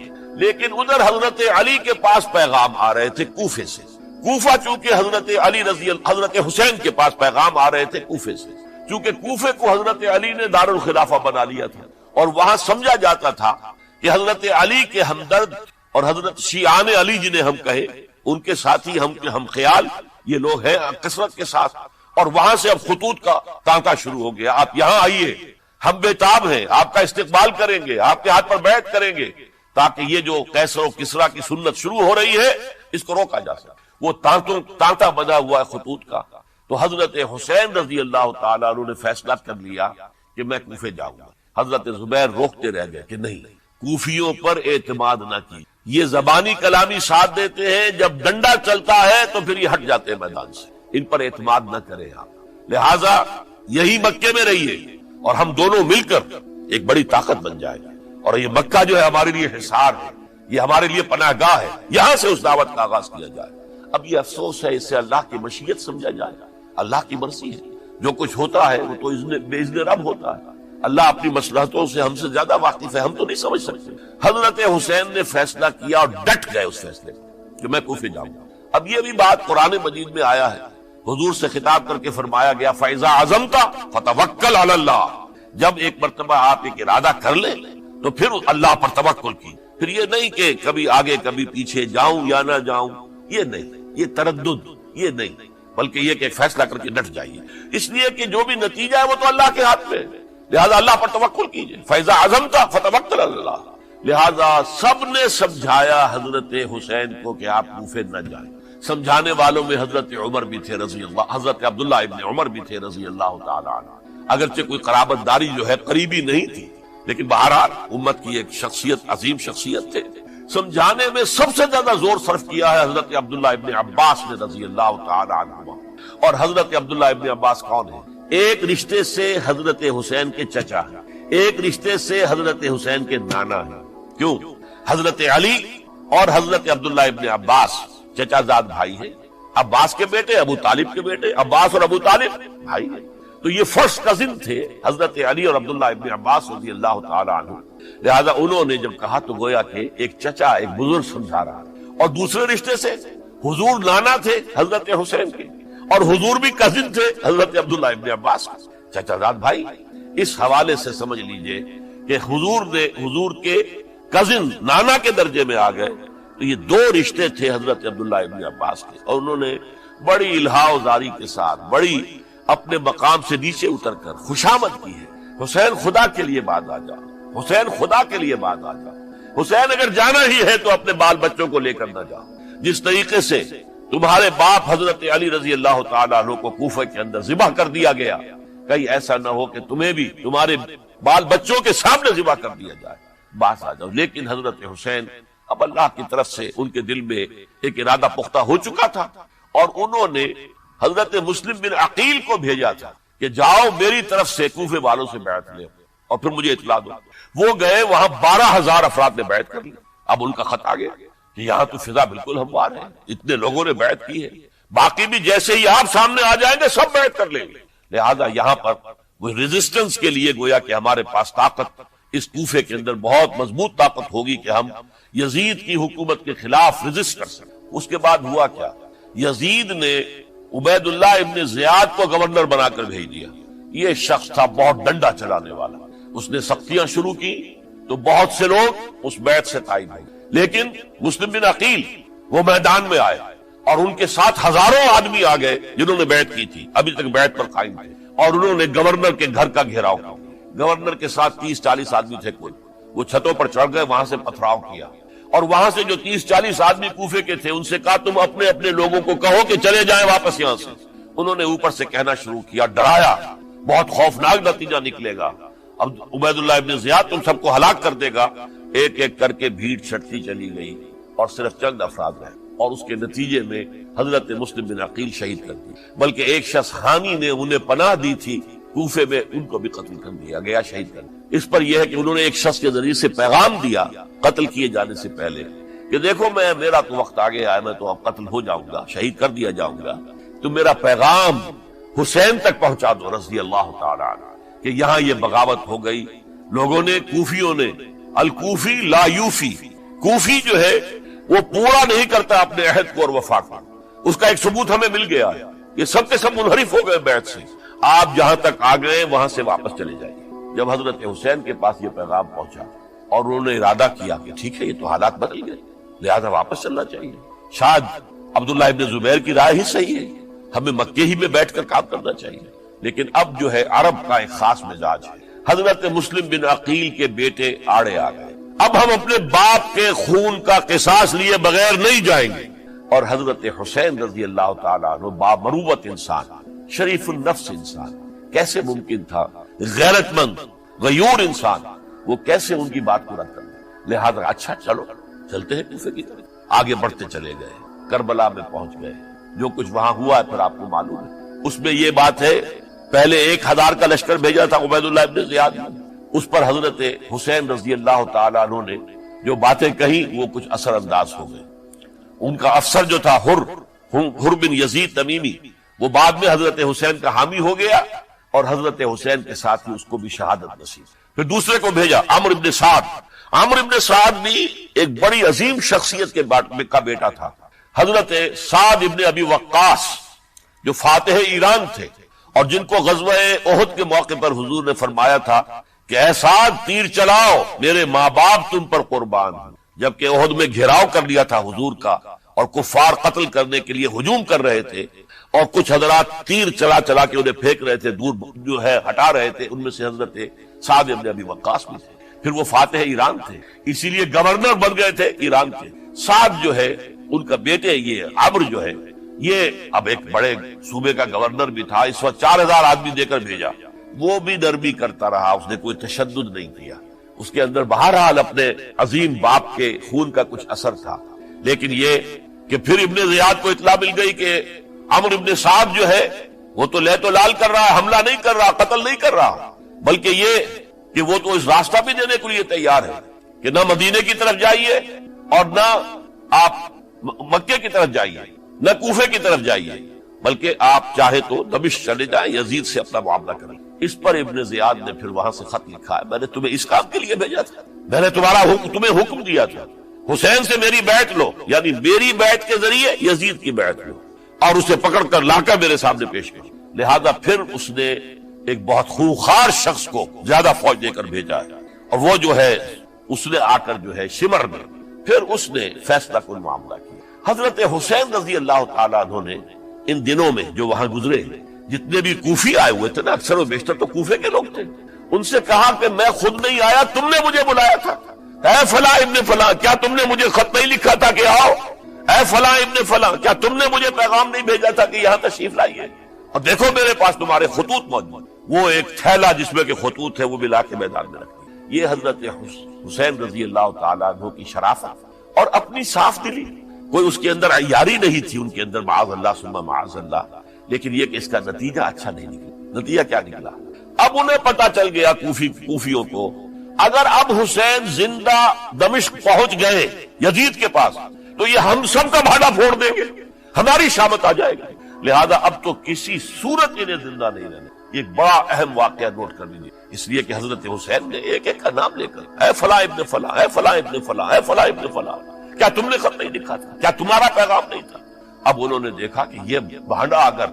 لیکن ادھر حضرت علی کے پاس پیغام آ رہے تھے کوفے سے، کوفہ چونکہ حضرت حسین کے پاس پیغام آ رہے تھے کوفے سے، چونکہ کوفے کو حضرت علی نے دارالخلافہ بنا لیا تھا، اور وہاں سمجھا جاتا تھا کہ حضرت علی کے ہمدرد اور حضرت شیعان علی جنہیں ہم کہیں، ان کے ساتھی، ہم خیال یہ لوگ ہیں کثرت کے ساتھ، اور وہاں سے اب خطوط کا تانتا شروع ہو گیا، آپ یہاں آئیے، ہم بےتاب ہیں، آپ کا استقبال کریں گے، آپ کے ہاتھ پر بیعت کریں گے، تاکہ یہ جو قیصر و کسریٰ کی سنت شروع ہو رہی ہے اس کو روکا جا سکے۔ وہ تانتا بنا ہوا ہے خطوط کا۔ تو حضرت حسین رضی اللہ تعالیٰ عنہ نے فیصلہ کر لیا کہ میں کوفے جاؤں گا۔ حضرت زبیر روکتے رہ گئے کہ نہیں، کوفیوں پر اعتماد نہ کی، یہ زبانی کلامی ساتھ دیتے ہیں، جب ڈنڈا چلتا ہے تو پھر یہ ہٹ جاتے ہیں میدان سے، ان پر اعتماد نہ کریں آپ، لہذا یہی مکے میں رہیے اور ہم دونوں مل کر ایک بڑی طاقت بن جائے گا، اور یہ مکہ جو ہے ہمارے لیے حصار ہے، یہ ہمارے لیے پناہ گاہ ہے، یہاں سے اس دعوت کا آغاز کیا جائے۔ اب یہ افسوس ہے، اس سے اللہ کی مشیت سمجھا جائے، اللہ کی مرضی ہے، جو کچھ ہوتا ہے وہ تو باذن رب ہوتا ہے، اللہ اپنی مصلحتوں سے ہم سے زیادہ واقف ہے، ہم تو نہیں سمجھ سکتے۔ حضرت حسین نے فیصلہ کیا اور ڈٹ گئے اس فیصلے میں کہ میں کوفے جاؤں گا۔ اب یہ بھی بات قرآن مجید میں آیا ہے، حضور سے خطاب کر کے فرمایا گیا فَإِذَا عَزَمْتَ فَتَوَكَّلْ عَلَى اللَّهِ، جب ایک مرتبہ آپ ایک ارادہ کر لیں تو پھر اللہ پر توکل کی، پھر یہ نہیں کہ کبھی آگے کبھی پیچھے جاؤں یا نہ جاؤں، یہ نہیں، یہ تردد یہ نہیں، بلکہ یہ کہ ایک فیصلہ کر کے ڈٹ جائیے، اس لیے کہ جو بھی نتیجہ ہے وہ تو اللہ کے ہاتھ میں ہے، لہذا اللہ پر توکل کیجئے۔ فَإِذَا عَزَمْتَ فَتَوَكَّلْ عَلَى اللَّهِ، لہذا سب نے سمجھایا حضرت حسین کو کہ آپ کوفے نہ جائیں۔ سمجھانے والوں میں حضرت عمر بھی تھے رضی اللہ، حضرت عبداللہ ابن عمر بھی تھے رضی اللہ تعالی عنہ، اگرچہ کوئی قرابت داری جو ہے قریبی نہیں تھی، لیکن بہرحال امت کی ایک شخصیت، عظیم شخصیت تھے۔ سمجھانے میں سب سے زیادہ زور صرف کیا ہے حضرت عبداللہ ابن عباس نے رضی اللہ تعالی عنہ۔ اور حضرت عبداللہ ابن عباس کون ہے؟ ایک رشتے سے حضرت حسین کے چچا ہیں، ایک رشتے سے حضرت حسین کے نانا ہیں۔ کیوں؟ حضرت علی اور حضرت عبداللہ ابن عباس چچا زاد بھائی ہیں، عباس کے بیٹے، ابو طالب کے بیٹے، عباس اور ابو طالب بھائی ہیں، تو یہ فرسٹ کزن تھے حضرت علی اور عبداللہ ابن عباس رضی اللہ تعالی عنہ۔ لہذا انہوں نے جب کہا تو گویا کہ ایک چچا، ایک بزرگ سمجھا رہا، اور دوسرے رشتے سے حضور نانا تھے حضرت حسین کے، اور حضور بھی کزن تھے حضرت عبداللہ ابن عباس، چچا زاد بھائی۔ اس حوالے سے سمجھ لیجئے کہ حضور کے کزن نانا کے درجے میں آ گئے، تو یہ دو رشتے تھے حضرت عبداللہ ابن عباس کے، اور انہوں نے بڑی الہا و زاری کے ساتھ، بڑی اپنے مقام سے نیچے اتر کر خوشامد کی ہے، حسین خدا کے لیے بعد آ جا، حسین خدا کے لیے بعد آ جا، حسین اگر جانا ہی ہے تو اپنے بال بچوں کو لے کر نہ جا۔ جس طریقے سے تمہارے باپ حضرت علی رضی اللہ تعالیٰ عنہ کو کوفہ کے اندر ذبح کر دیا گیا، کہیں ایسا نہ ہو کہ تمہیں بھی تمہارے بال بچوں کے سامنے ذبح کر دیا جائے، باز آ جاؤ۔ لیکن حضرت حسین اب اللہ کی طرف سے ان کے دل میں ایک ارادہ پختہ ہو چکا تھا، اور انہوں نے حضرت مسلم بن عقیل کو بھیجا تھا کہ جاؤ میری طرف سے کوفے والوں سے بیعت لے اور پھر مجھے اطلاع دو۔ وہ گئے، وہاں 12,000 افراد نے بیعت کر لی۔ اب ان کا خط آ گیا کہ یہاں تو فضا بالکل ہموار ہے، اتنے لوگوں نے بیعت کی ہے، باقی بھی جیسے ہی آپ سامنے آ جائیں گے سب بیعت کر لیں گے، لہذا یہاں پر وہ ریزسٹنس کے لیے گویا کہ ہمارے پاس طاقت اس کوفے کے اندر بہت مضبوط طاقت ہوگی کہ ہم یزید کی حکومت کے خلاف ریزسٹ کر سکیں۔ اس کے بعد ہوا کیا؟ یزید نے عبید اللہ ابن زیاد کو گورنر بنا کر بھیج دیا۔ یہ شخص تھا بہت ڈنڈا چلانے والا، اس نے سختیاں شروع کی تو بہت سے لوگ اس بیعت سے تائب ہوئے، لیکن مسلم بن عقیل وہ میدان میں آئے اور ان کے ساتھ ہزاروں آدمی آ گئے جنہوں نے بیعت کی تھی، ابھی تک بیعت پر قائم تھے، اور انہوں نے گورنر کے گھر کا گھیراؤ کیا۔ گورنر کے ساتھ 30-40 آدمی تھے، کوئی وہ چھتوں پر چڑھ گئے، وہاں سے پتھراؤ کیا، اور وہاں سے جو 30-40 آدمی کوفے کے تھے ان سے کہا تم اپنے اپنے لوگوں کو کہو کہ چلے جائیں واپس یہاں سے۔ انہوں نے اوپر سے کہنا شروع کیا، ڈرایا، بہت خوفناک نتیجہ نکلے گا، اب عبید اللہ ابن زیاد تم سب کو ہلاک کر دے گا۔ ایک ایک کر کے بھیڑ چھٹتی چلی گئی اور صرف چند افراد رہے، اور اس کے نتیجے میں حضرت مسلم بن عقیل شہید کر دی، بلکہ ایک شخص حامی نے انہیں پناہ دی تھی کوفے میں، ان کو بھی قتل کر دیا گیا، شہید کر دیا۔ اس پر یہ ہے کہ انہوں نے ایک شخص کے ذریعے سے پیغام دیا قتل کیے جانے سے پہلے کہ دیکھو میرا تو وقت آ گیا ہے، میں تو اب قتل ہو جاؤں گا، شہید کر دیا جاؤں گا، تو میرا پیغام حسین تک پہنچا دو رضی اللہ تعالی عنہ کہ یہاں یہ بغاوت ہو گئی۔ لوگوں نے، کوفیوں نے، الکوفی لا یوفی، کوفی جو ہے وہ پورا نہیں کرتا اپنے عہد کو اور وفا کو، اس کا ایک ثبوت ہمیں مل گیا ہے، یہ سب کے سب منحرف ہو گئے بیعت سے، آپ جہاں تک آ گئے وہاں سے واپس چلے جائیے۔ جب حضرت حسین کے پاس یہ پیغام پہنچا اور انہوں نے ارادہ کیا کہ ٹھیک ہے یہ تو حالات بدل گئے، لہذا واپس چلنا چاہیے، شاید عبداللہ ابن زبیر کی رائے ہی صحیح ہے، ہمیں مکے ہی میں بیٹھ کر کام کرنا چاہیے، لیکن اب جو ہے عرب کا ایک خاص مزاج ہے، حضرت مسلم بن عقیل کے بیٹے آڑے آ گئے، اب ہم اپنے باپ کے خون کا قصاص لیے بغیر نہیں جائیں گے۔ اور حضرت حسین رضی اللہ تعالیٰ عنہ بامروت انسان، شریف النفس انسان، کیسے ممکن تھا غیرت مند غیور انسان وہ کیسے ان کی بات کو رد کر دے؟ لہذا اچھا چلو چلتے ہیں کوفے کی طرف، آگے بڑھتے چلے گئے، کربلا میں پہنچ گئے، جو کچھ وہاں ہوا ہے پھر آپ کو معلوم ہے۔ اس میں یہ بات ہے پہلے 1000 کا لشکر بھیجا تھا عبید اللہ ابن زیاد نے، اس پر حضرت حسین رضی اللہ تعالیٰ عنہ نے جو باتیں کہیں وہ کچھ اثر انداز ہو گئے۔ ان کا افسر جو تھا حر حر بن یزید تمیمی، وہ بعد میں حضرت حسین کا حامی ہو گیا اور حضرت حسین کے ساتھ ہی اس کو بھی شہادت نصیب۔ پھر دوسرے کو بھیجا عمرو بن سعد۔ عمرو بن سعد بھی ایک بڑی عظیم شخصیت کا بیٹا تھا، حضرت سعد ابن ابی وقاص جو فاتح ایران تھے، اور جن کو غزوہ احد کے موقع پر حضور نے فرمایا تھا کہ اے سعد تیر چلاؤ، میرے ماں باپ تم پر قربان ہوں۔ جبکہ احد میں گھیراؤ کر لیا تھا حضور کا اور کفار قتل کرنے کے لیے ہجوم کر رہے تھے، اور کچھ حضرات تیر چلا چلا کے انہیں پھینک رہے تھے، دور جو ہے ہٹا رہے تھے، ان میں سے حضرت سعد ابن ابی وقاص بھی تھے۔ پھر وہ فاتح ایران تھے، اسی لیے گورنر بن گئے تھے ایران کے۔ سعد جو ہے ان کا بیٹے، یہ عمرو جو ہے یہ اب ایک بڑے صوبے کا گورنر بھی تھا، اس وقت 4000 آدمی دے کر بھیجا، وہ بھی نرمی کرتا رہا، اس نے کوئی تشدد نہیں کیا، اس کے اندر بہرحال اپنے عظیم باپ کے خون کا کچھ اثر تھا۔ لیکن یہ کہ پھر ابن زیاد کو اطلاع مل گئی کہ عمرو ابن سعد جو ہے وہ تو لے تو لال کر رہا ہے، حملہ نہیں کر رہا، قتل نہیں کر رہا، بلکہ یہ کہ وہ تو اس راستہ بھی دینے کے لیے تیار ہے کہ نہ مدینے کی طرف جائیے اور نہ آپ مکے کی طرف جائیے، نہ کوفے کی طرف جائیے، بلکہ آپ چاہے تو دمشق چلے جائیں، یزید سے اپنا معاملہ کریں۔ اس پر ابن زیاد نے پھر وہاں سے خط لکھا ہے، میں نے تمہیں اس کام کے لیے بھیجا تھا، میں نے تمہیں حکم دیا تھا حسین سے میری بیعت لو، یعنی میری بیعت کے ذریعے یزید کی بیعت لو، اور اسے پکڑ کر لا کر میرے سامنے پیش کرو۔ لہذا پھر اس نے ایک بہت خونخوار شخص کو زیادہ فوج دے کر بھیجا ہے، اور وہ جو ہے اس نے آ کر جو ہے شمر میں پھر اس نے فیصلہ کن معاملہ کیا۔ حضرت حسین رضی اللہ تعالیٰ عنہ نے ان دنوں میں جو وہاں گزرے، جتنے بھی کوفی آئے ہوئے تھے نا، اکثر و بیشتر تو کوفے کے لوگ تھے، ان سے کہا کہ میں خود نہیں آیا، تم نے مجھے بلایا تھا، اے فلاں ابن فلاں کیا تم نے مجھے خط نہیں لکھا تھا کہ آؤ؟ اے فلاں ابن فلاں کیا تم نے مجھے پیغام نہیں بھیجا تھا کہ یہاں تشریف لائیے؟ اور دیکھو میرے پاس تمہارے خطوط موجود، وہ ایک تھیلا جس میں کہ خطوط ہے وہ بھی لا کے میدان میں رکھ۔ یہ حضرت حسین رضی اللہ تعالیٰ عنہ کی شرافت اور اپنی صاف دلی، کوئی اس کے اندر عیاری نہیں تھی ان کے اندر، معاذ اللہ ثم معاذ اللہ، لیکن یہ کہ اس کا نتیجہ اچھا نہیں نکلا۔ نتیجہ کیا نکلا؟ اب انہیں پتا چل گیا کوفیوں کو، اگر اب حسین زندہ دمشق پہنچ گئے یزید کے پاس تو یہ ہم سب کا بھاڑا پھوڑ دیں گے، ہماری شامت آ جائے گی، لہذا اب تو کسی صورت انہیں زندہ نہیں رہنے۔ ایک بڑا اہم واقعہ نوٹ کر لیجیے، اس لیے کہ حضرت حسین نے ایک ایک کا نام لے کر اے فلاں ابن فلاں، اے فلاں ابن فلاں، اے فلاں ابن فلاں، کیا تم نے خط نہیں لکھا تھا؟ کیا تمہارا پیغام نہیں تھا؟ اب انہوں نے دیکھا کہ یہ بھانڈا اگر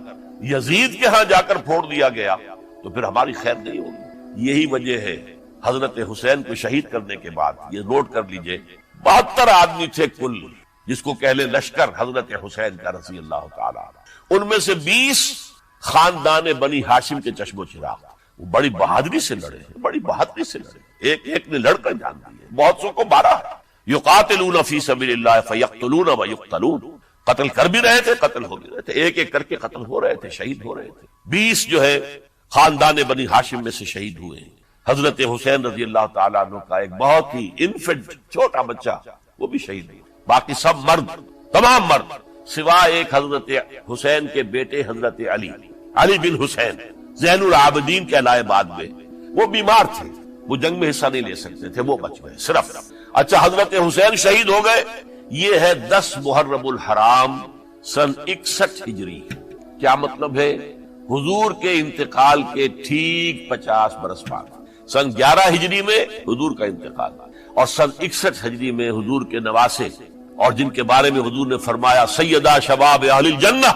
یزید کے ہاں جا کر پھوڑ دیا گیا تو پھر ہماری خیر نہیں ہوگی۔ یہی وجہ ہے حضرت حسین کو شہید کرنے کے بعد، یہ نوٹ کر لیجئے، 72 آدمی تھے کل، جس کو کہہ لیں لشکر حضرت حسین کا رضی اللہ تعالیٰ، ان میں سے 20 خاندان بنی ہاشم کے چشم و چراغ، وہ بڑی بہادری سے لڑے، بڑی بہادری سے لڑے، ایک ایک نے لڑ کر جان دی ہے، بہت سو کو مارا ہے۔ یقاتلون فی سبیل اللہ فیقتلون ویقتلون، قتل کر بھی رہے تھے، قتل ہو بھی رہے تھے، ایک ایک کر کے قتل ہو رہے تھے، شہید ہو رہے تھے۔ 20 جو ہے خاندان بنی ہاشم میں سے شہید ہوئے ہیں۔ حضرت حسین رضی اللہ تعالیٰ عنہ کا ایک بہت ہی انفنٹ چھوٹا بچہ وہ بھی شہید ہوا، باقی سب مرد، تمام مرد، سوائے ایک حضرت حسین کے بیٹے حضرت علی بن حسین زین العابدین کہلائے بعد میں، وہ بیمار تھے، وہ جنگ میں حصہ نہیں لے سکتے تھے، وہ بچ گئے صرف۔ اچھا حضرت حسین شہید ہو گئے، یہ ہے 10 محرم الحرام سن 61 ہجری۔ کیا مطلب ہے؟ حضور کے انتقال کے ٹھیک 50 برس بعد، سن 11 ہجری میں حضور کا انتقال، اور سن 61 ہجری میں حضور کے نواسے اور جن کے بارے میں حضور نے فرمایا سیدہ شباب اہل الجنہ،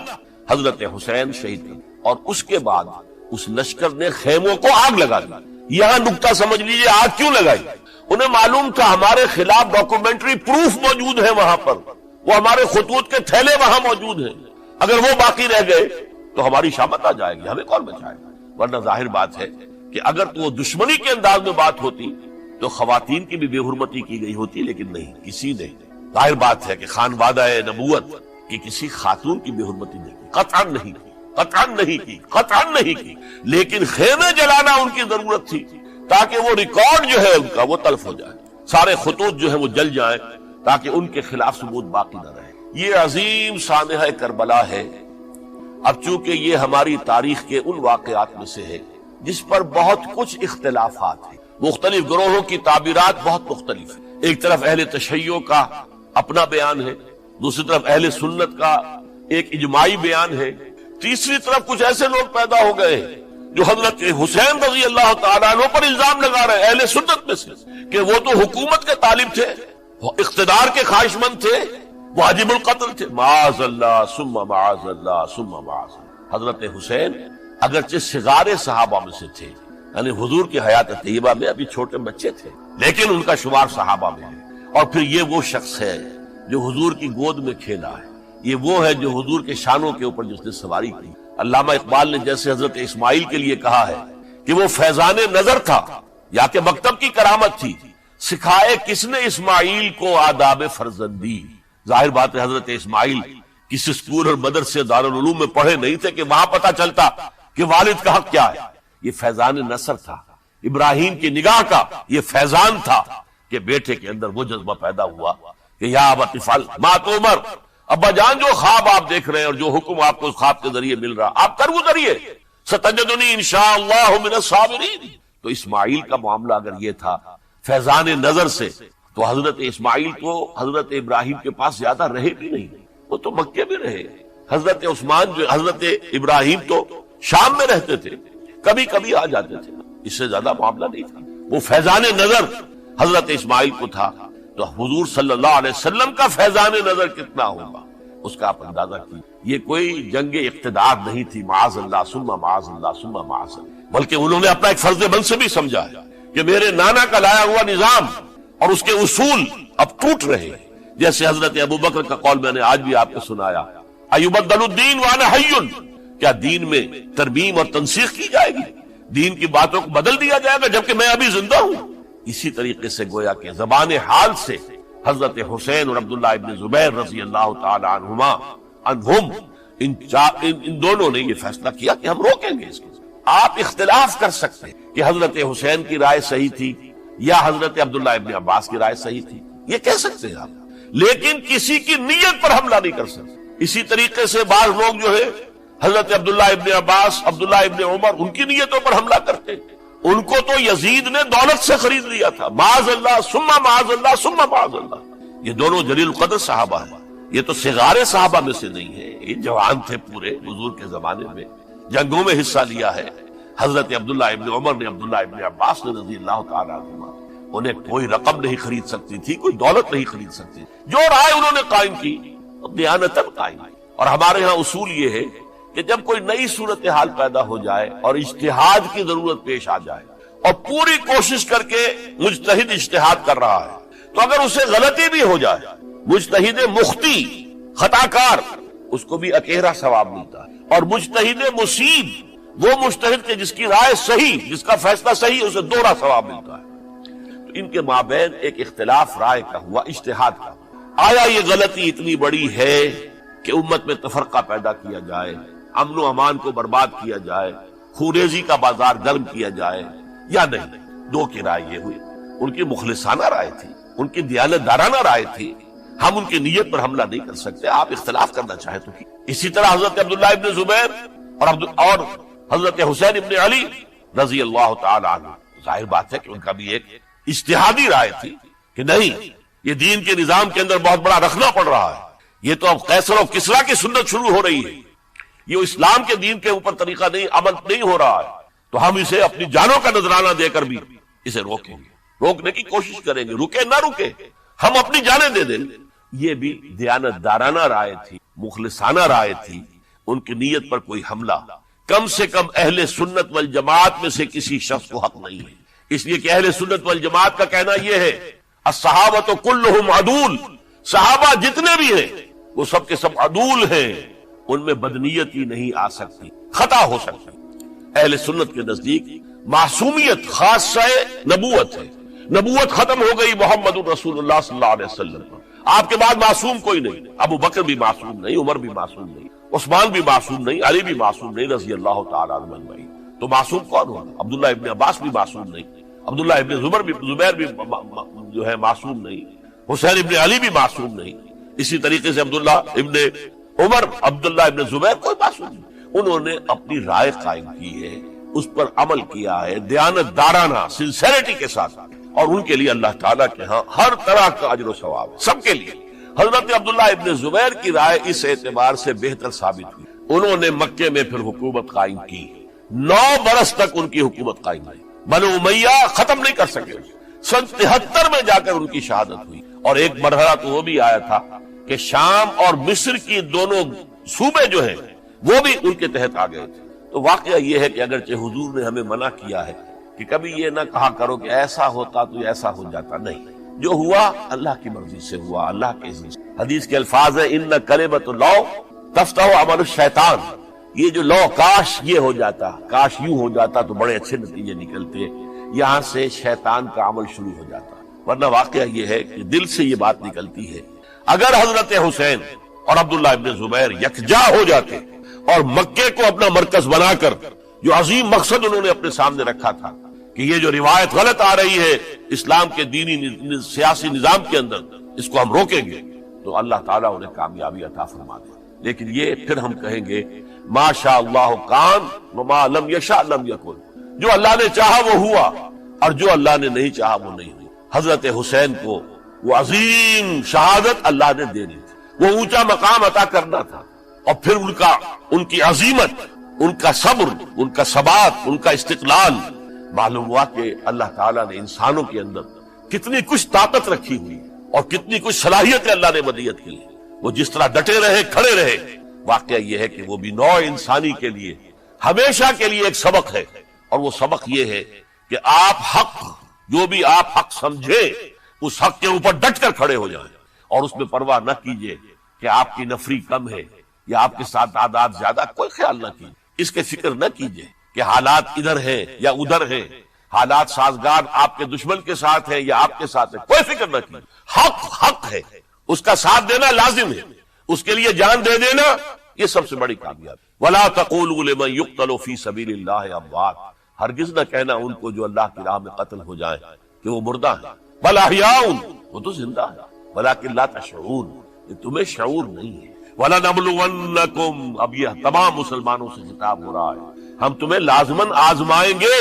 حضرت حسین شہید ہوئے۔ اور اس کے بعد اس لشکر نے خیموں کو آگ لگا دی۔ یہاں نکتہ سمجھ لیجیے، آگ کیوں لگائی؟ انہیں معلوم تھا ہمارے خلاف ڈاکومنٹری پروف موجود ہے وہاں پر، وہ ہمارے خطوط کے تھیلے وہاں موجود ہیں، اگر وہ باقی رہ گئے تو ہماری شامت آ جائے گی، ہمیں کون بچائے گا؟ ورنہ ظاہر بات ہے کہ اگر تو وہ دشمنی کے انداز میں بات ہوتی تو خواتین کی بھی بے حرمتی کی گئی ہوتی، لیکن نہیں، کسی نے، ظاہر بات ہے کہ خانوادہ نبوت کی کسی خاتون کی بے حرمتی نہیں کی، قطعاً نہیں کی، قطعاً نہیں کی، قطعاً نہیں کی، لیکن خیمے جلانا ان کی ضرورت تھی تاکہ وہ ریکارڈ جو ہے ان کا وہ تلف ہو جائے، سارے خطوط جو ہے وہ جل جائیں تاکہ ان کے خلاف ثبوت باقی نہ رہے۔ یہ عظیم سانحہ کربلا ہے۔ اب چونکہ یہ ہماری تاریخ کے ان واقعات میں سے ہے جس پر بہت کچھ اختلافات ہیں، مختلف گروہوں کی تعبیرات بہت مختلف ہیں۔ ایک طرف اہل تشیع کا اپنا بیان ہے، دوسری طرف اہل سنت کا ایک اجماعی بیان ہے۔ تیسری طرف کچھ ایسے لوگ پیدا ہو گئے جو حضرت حسین رضی اللہ تعالیٰ عنہ پر الزام لگا رہے اہل سنت میں سے کہ وہ تو حکومت کے طالب تھے، وہ اقتدار کے خواہش مند تھے، واجب القتل تھے۔ معاذ اللہ ثم معاذ اللہ ثم معاذ اللہ۔ حضرت حسین اگرچہ صغار صحابہ میں سے تھے، یعنی حضور کی حیات طیبہ میں ابھی چھوٹے بچے تھے، لیکن ان کا شمار صحابہ میں ہے۔ اور پھر یہ وہ شخص ہے جو حضور کی گود میں کھیلا ہے، یہ وہ ہے جو حضور کے شانوں کے اوپر جس نے سواری کی۔ علامہ اقبال نے جیسے حضرت اسماعیل کے لیے کہا ہے کہ وہ فیضان نظر تھا یا کہ مکتب کی کرامت تھی، سکھائے کس نے اسماعیل کو آداب فرزندی۔ ظاہر بات ہے حضرت اسماعیل کسی اسکول اور مدرسے دارالعلوم میں پڑھے نہیں تھے کہ وہاں پتہ چلتا کہ والد کا حق کیا ہے۔ یہ فیضان نصر تھا، ابراہیم کی نگاہ کا یہ فیضان تھا کہ بیٹے کے اندر وہ جذبہ پیدا ہوا کہ یا ابت افعل ما تؤمر، ابا جان جو خواب آپ دیکھ رہے ہیں اور جو حکم آپ کو اس خواب کے ذریعے مل رہا آپ کر گزریے، ستجدنی انشاءاللہ من الصابرین۔ تو اسماعیل کا معاملہ اگر یہ تھا فیضان نظر سے، تو حضرت اسماعیل کو حضرت ابراہیم کے پاس زیادہ رہے بھی نہیں، وہ تو مکے میں رہے۔ حضرت عثمان جو حضرت ابراہیم تو شام میں رہتے تھے، کبھی کبھی آ جاتے تھے، اس سے زیادہ معاملہ نہیں تھا۔ وہ فیضان نظر حضرت اسماعیل کو تھا، تو حضور صلی اللہ علیہ وسلم کا فیضان نظر کتنا ہوگا اس کا آپ اندازہ کیجیے۔ یہ کوئی جنگ اقتدار نہیں تھی، معاذ اللہ ثم معاذ اللہ ثم معاذ اللہ، بلکہ انہوں نے اپنا ایک فرض منصبی سمجھا ہے کہ میرے نانا کا لایا ہوا نظام اور اس کے اصول اب ٹوٹ رہے ہیں۔ جیسے حضرت ابو بکر کا قول میں نے آج بھی آپ کو سنایا، ایبدل الدین وانا حی، کیا دین میں ترمیم اور تنسیخ کی جائے گی، دین کی باتوں کو بدل دیا جائے گا جبکہ میں ابھی زندہ ہوں۔ اسی طریقے سے گویا کہ زبان حال سے حضرت حسین اور عبداللہ ابن زبیر رضی اللہ تعالی عنہم ان دونوں نے یہ فیصلہ کیا کہ ہم روکیں گے اس کو۔ آپ اختلاف کر سکتے ہیں کہ حضرت حسین کی رائے صحیح تھی یا حضرت عبداللہ ابن عباس کی رائے صحیح تھی، یہ کہہ سکتے ہیں آپ، لیکن کسی کی نیت پر حملہ نہیں کر سکتے۔ اسی طریقے سے بعض لوگ جو ہے حضرت عبداللہ ابن عباس، عبداللہ ابن عمر، ان کی نیتوں پر حملہ کرتے، ان کو تو یزید نے دولت سے خرید لیا تھا، معاذ اللہ ثم معاذ اللہ ثم معاذ اللہ۔ یہ دونوں جلیل القدر صحابہ ہیں، یہ تو صغار صحابہ میں سے نہیں ہے، یہ جوان تھے پورے حضور کے زمانے میں، جنگوں میں حصہ لیا ہے۔ حضرت عبداللہ ابن عمر نے، عبداللہ ابن عباس نے رضی اللہ تعالیٰ عنہما، انہیں کوئی رقم نہیں خرید سکتی تھی، کوئی دولت نہیں خرید سکتی، جو رائے انہوں نے قائم کی دیانتاً قائم کی۔ اور ہمارے ہاں اصول یہ ہے کہ جب کوئی نئی صورتحال پیدا ہو جائے اور اجتہاد کی ضرورت پیش آ جائے اور پوری کوشش کر کے مجتہد اجتہاد کر رہا ہے، تو اگر اسے غلطی بھی ہو جائے، مجتہد مخطی خطا کار، اس کو بھی اکیرا ثواب ملتا ہے، اور مجتہد مصیب وہ مجتہد کے جس کی رائے صحیح، جس کا فیصلہ صحیح، اسے دوہرا ثواب ملتا ہے۔ تو ان کے مابین ایک اختلاف رائے کا ہوا، اجتہاد کا۔ آیا یہ غلطی اتنی بڑی ہے کہ امت میں تفرقہ پیدا کیا جائے، امن و امان کو برباد کیا جائے، خوریزی کا بازار گرم کیا جائے، یا نہیں؟ دو کی رائے یہ ہوئی، ان کی مخلصانہ رائے تھی، ان کی دیانتدارانہ رائے تھی، ہم ان کی نیت پر حملہ نہیں کر سکتے، آپ اختلاف کرنا چاہیں تو۔ اسی طرح حضرت عبداللہ ابن زبیر اور حضرت حسین ابن علی رضی اللہ تعالی عنہ، ظاہر بات ہے کہ ان کا بھی ایک اجتہادی رائے تھی کہ نہیں، یہ دین کے نظام کے اندر بہت بڑا رکھنا پڑ رہا ہے، یہ تو اب قیصر و کسریٰ کی سنت شروع ہو رہی ہے، یہ اسلام کے دین کے اوپر طریقہ نہیں، عمل نہیں ہو رہا ہے، تو ہم اسے اپنی جانوں کا نذرانہ دے کر بھی اسے روکیں گے، روکنے کی کوشش کریں گے، رکے نہ رکے ہم اپنی جانیں دے دیں۔ یہ بھی دیانتدارانہ رائے تھی، مخلصانہ رائے تھی، ان کی نیت پر کوئی حملہ کم سے کم اہل سنت والجماعت میں سے کسی شخص کو حق نہیں ہے، اس لیے کہ اہل سنت والجماعت کا کہنا یہ ہے الصحابۃ کلھم عدول، صحابہ جتنے بھی ہیں وہ سب کے سب عدول ہیں، ان میں بدنیتی نہیں آ سکتی، خطا ہو سکتی۔ اہل سنت کے نزدیک معصومیت خاصہ نبوت ہے، نبوت ختم ہو گئی محمد الرسول اللہ صلی اللہ علیہ وسلم، آپ کے بعد معصوم کوئی نہیں، ابو بکر بھی معصوم نہیں، عمر بھی معصوم نہیں، عثمان بھی معصوم نہیں، علی بھی معصوم نہیں رضی اللہ تعالیٰ عنہ اجمعین۔ تو معصوم کون ہوگا؟ عبداللہ ابن عباس بھی معصوم نہیں، عبداللہ ابن زبیر بھی جو ہے معصوم نہیں، حسین ابن علی بھی معصوم نہیں، اسی طریقے سے عبداللہ ابن عمر، عبداللہ ابن زبیر کوئی معصوم نہیں۔ انہوں نے اپنی رائے قائم کی ہے، اس پر عمل کیا ہے دیانتدارانہ سنسیریٹی کے ساتھ، اور ان کے لیے اللہ تعالیٰ کے ہاں ہر طرح کا اجر و ثواب ہے، سب کے لیے، حضرت عبداللہ ابن زبیر کی رائے اس اعتبار سے بہتر ثابت ہوئی، انہوں نے مکے میں پھر حکومت قائم کی، 9 برس تک ان کی حکومت قائم رہی، بنو امیہ ختم نہیں کر سکے، سن 73 میں جا کر ان کی شہادت ہوئی۔ اور ایک مرحلہ تو وہ بھی آیا تھا کہ شام اور مصر کی دونوں صوبے جو ہیں وہ بھی ان کے تحت آ گئے تھے۔ تو واقعہ یہ ہے کہ اگرچہ حضور نے ہمیں منع کیا ہے کہ کبھی یہ نہ کہا کرو کہ ایسا ہوتا تو ایسا ہو جاتا، نہیں، جو ہوا اللہ کی مرضی سے ہوا، اللہ کے اذن سے۔ حدیث کے الفاظ ہیں ان کلمۃ لو تفتح عمل الشیطان، یہ جو لو کاش یہ ہو جاتا، کاش یوں ہو جاتا تو بڑے اچھے نتیجے نکلتے، یہاں سے شیطان کا عمل شروع ہو جاتا۔ ورنہ واقعہ یہ ہے کہ دل سے یہ بات نکلتی ہے۔ اگر حضرت حسین اور عبداللہ ابن زبیر یکجا ہو جاتے اور مکے کو اپنا مرکز بنا کر جو عظیم مقصد انہوں نے اپنے سامنے رکھا تھا کہ یہ جو روایت غلط آ رہی ہے اسلام کے دینی سیاسی نظام کے اندر، اس کو ہم روکیں گے، تو اللہ تعالیٰ انہیں کامیابی عطا فرما دے۔ لیکن یہ پھر ہم کہیں گے ما شاء اللہ کان وما لم یشاء لم یکن، جو اللہ نے چاہا وہ ہوا اور جو اللہ نے نہیں چاہا وہ نہیں ہوئی۔ حضرت حسین کو وہ عظیم شہادت اللہ نے دینی تھی، وہ اونچا مقام عطا کرنا تھا، اور پھر ان کی عظیمت، ان کا صبر، ان کا ثبات، ان کا استقلال، معلوم ہوا کہ اللہ تعالیٰ نے انسانوں کے اندر کتنی کچھ طاقت رکھی ہوئی اور کتنی کچھ صلاحیتیں اللہ نے مدیت کی، وہ جس طرح ڈٹے رہے، کھڑے رہے۔ واقعہ یہ ہے کہ وہ بھی نوع انسانی کے لیے ہمیشہ کے لیے ایک سبق ہے، اور وہ سبق یہ ہے کہ آپ حق، جو بھی آپ حق سمجھے اس حق کے اوپر ڈٹ کر کھڑے ہو جائیں، اور اس میں پرواہ نہ کیجئے کہ آپ کی نفری کم ہے یا آپ کے ساتھ تعداد زیادہ، کوئی خیال نہ کیجئے، اس کے فکر نہ کیجئے کہ حالات ادھر ہیں یا ادھر ہیں، حالات سازگار آپ کے دشمن کے ساتھ ہیں یا آپ کے ساتھ ہے، کوئی فکر نہ کیجئے۔ حق حق ہے، اس کا ساتھ دینا لازم ہے، اس کے لیے جان دے دینا یہ سب سے بڑی کامیابی۔ وَلَا تَقُولُوا لِمَن يُقْتَلُ فِي سَبِيلِ اللَّهِ أَمْوَاتٌ، ہرگز نہ کہنا ان کو جو اللہ کی راہ میں قتل ہو جائیں کہ وہ مردہ ہیں، بل احیاء، وہ تو زندہ ہے، ولیکن لا تشعرون، یہ تمہیں شعور نہیں ہے۔ وَلَنَبْلُوَنَّكُمْ، اب یہ تمام مسلمانوں سے خطاب ہو رہا ہے، ہم تمہیں لازماً آزمائیں گے،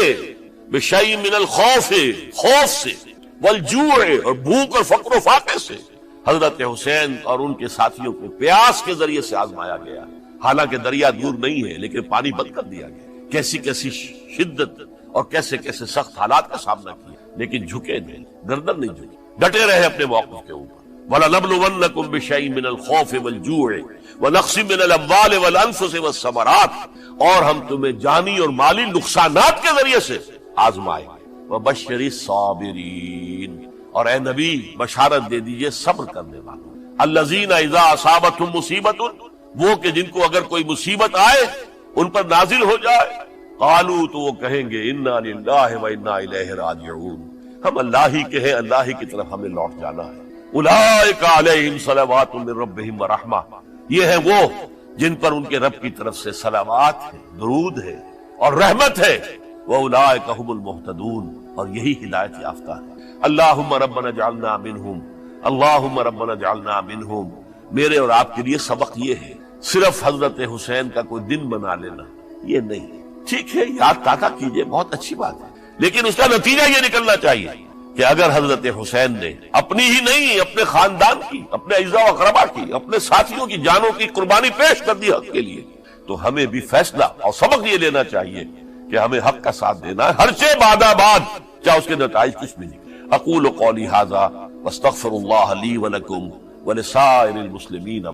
بِشَيْءٍ مِّنَ الْخَوْفِ، خوف سے، وَالْجُوعِ، اور بھوک اور فقر و فاقے سے۔ حضرت حسین اور ان کے ساتھیوں کو پیاس کے ذریعے سے آزمایا گیا، حالانکہ دریا دور نہیں ہے لیکن پانی بند کر دیا گیا، کیسی کیسی شدت اور کیسے کیسے سخت حالات کا سامنا کیا، لیکن جھکے نہیں، گردن نہیں جھکی، ڈٹے رہے اپنے موقف کے اوپر۔ وَلَنَبْلُوَنَّكُمْ بِشَيْءٍ مِّنَ الْخَوْفِ وَالْجُوعِ وَنَقْصٍ مِّنَ الْأَمْوَالِ وَالْأَنفُسِ وَالثَّمَرَاتِ، اور ہم تمہیں جانی اور مالی نقصانات کے ذریعے سے آزمائیں گے۔ وَبَشِّرِ الصَّابِرِينَ، اور اے نبی بشارت دے دیجئے صبر کرنے والوں، الَّذِينَ إِذَا أَصَابَتْهُمْ مُصِيبَةٌ، وہ کہ جن کو اگر کوئی مصیبت آئے، ان پر نازل ہو جائے، قالوا، تو وہ کہیں گے انا للہ و انا الیہ راجعون، ہم اللہ ہی کے ہیں، اللہ ہی کی طرف ہمیں لوٹ جانا ہے۔ اولئک علیہم صلوات من ربہم ورحمہ، یہ ہیں وہ جن پر ان کے رب کی طرف سے صلوات ہے، درود ہے اور رحمت ہے، واولئک هم المہتدون، اور یہی ہدایت یافتہ ہے۔ اللہم ربنا اجعلنا منہم، اللہم ربنا اجعلنا منہم۔ میرے اور آپ کے لیے سبق یہ ہے، صرف حضرت حسین کا کوئی دن بنا لینا یہ نہیں، ٹھیک ہے یاد تازہ کیجئے، بہت اچھی بات ہے، لیکن اس کا نتیجہ یہ نکلنا چاہیے کہ اگر حضرت حسین نے اپنی ہی نہیں، اپنے خاندان کی، اپنے اعزاء و اقربا کی، اپنے ساتھیوں کی جانوں کی قربانی پیش کر دی حق کے لیے، تو ہمیں بھی فیصلہ اور سبق یہ لینا چاہیے کہ ہمیں حق کا ساتھ دینا ہے، ہر چیز بعد چاہے اس کے نتائج کچھ بھی نہیں۔ اقول قولی ھذا واستغفر اللہ لی ولکم ولسائر المسلمین۔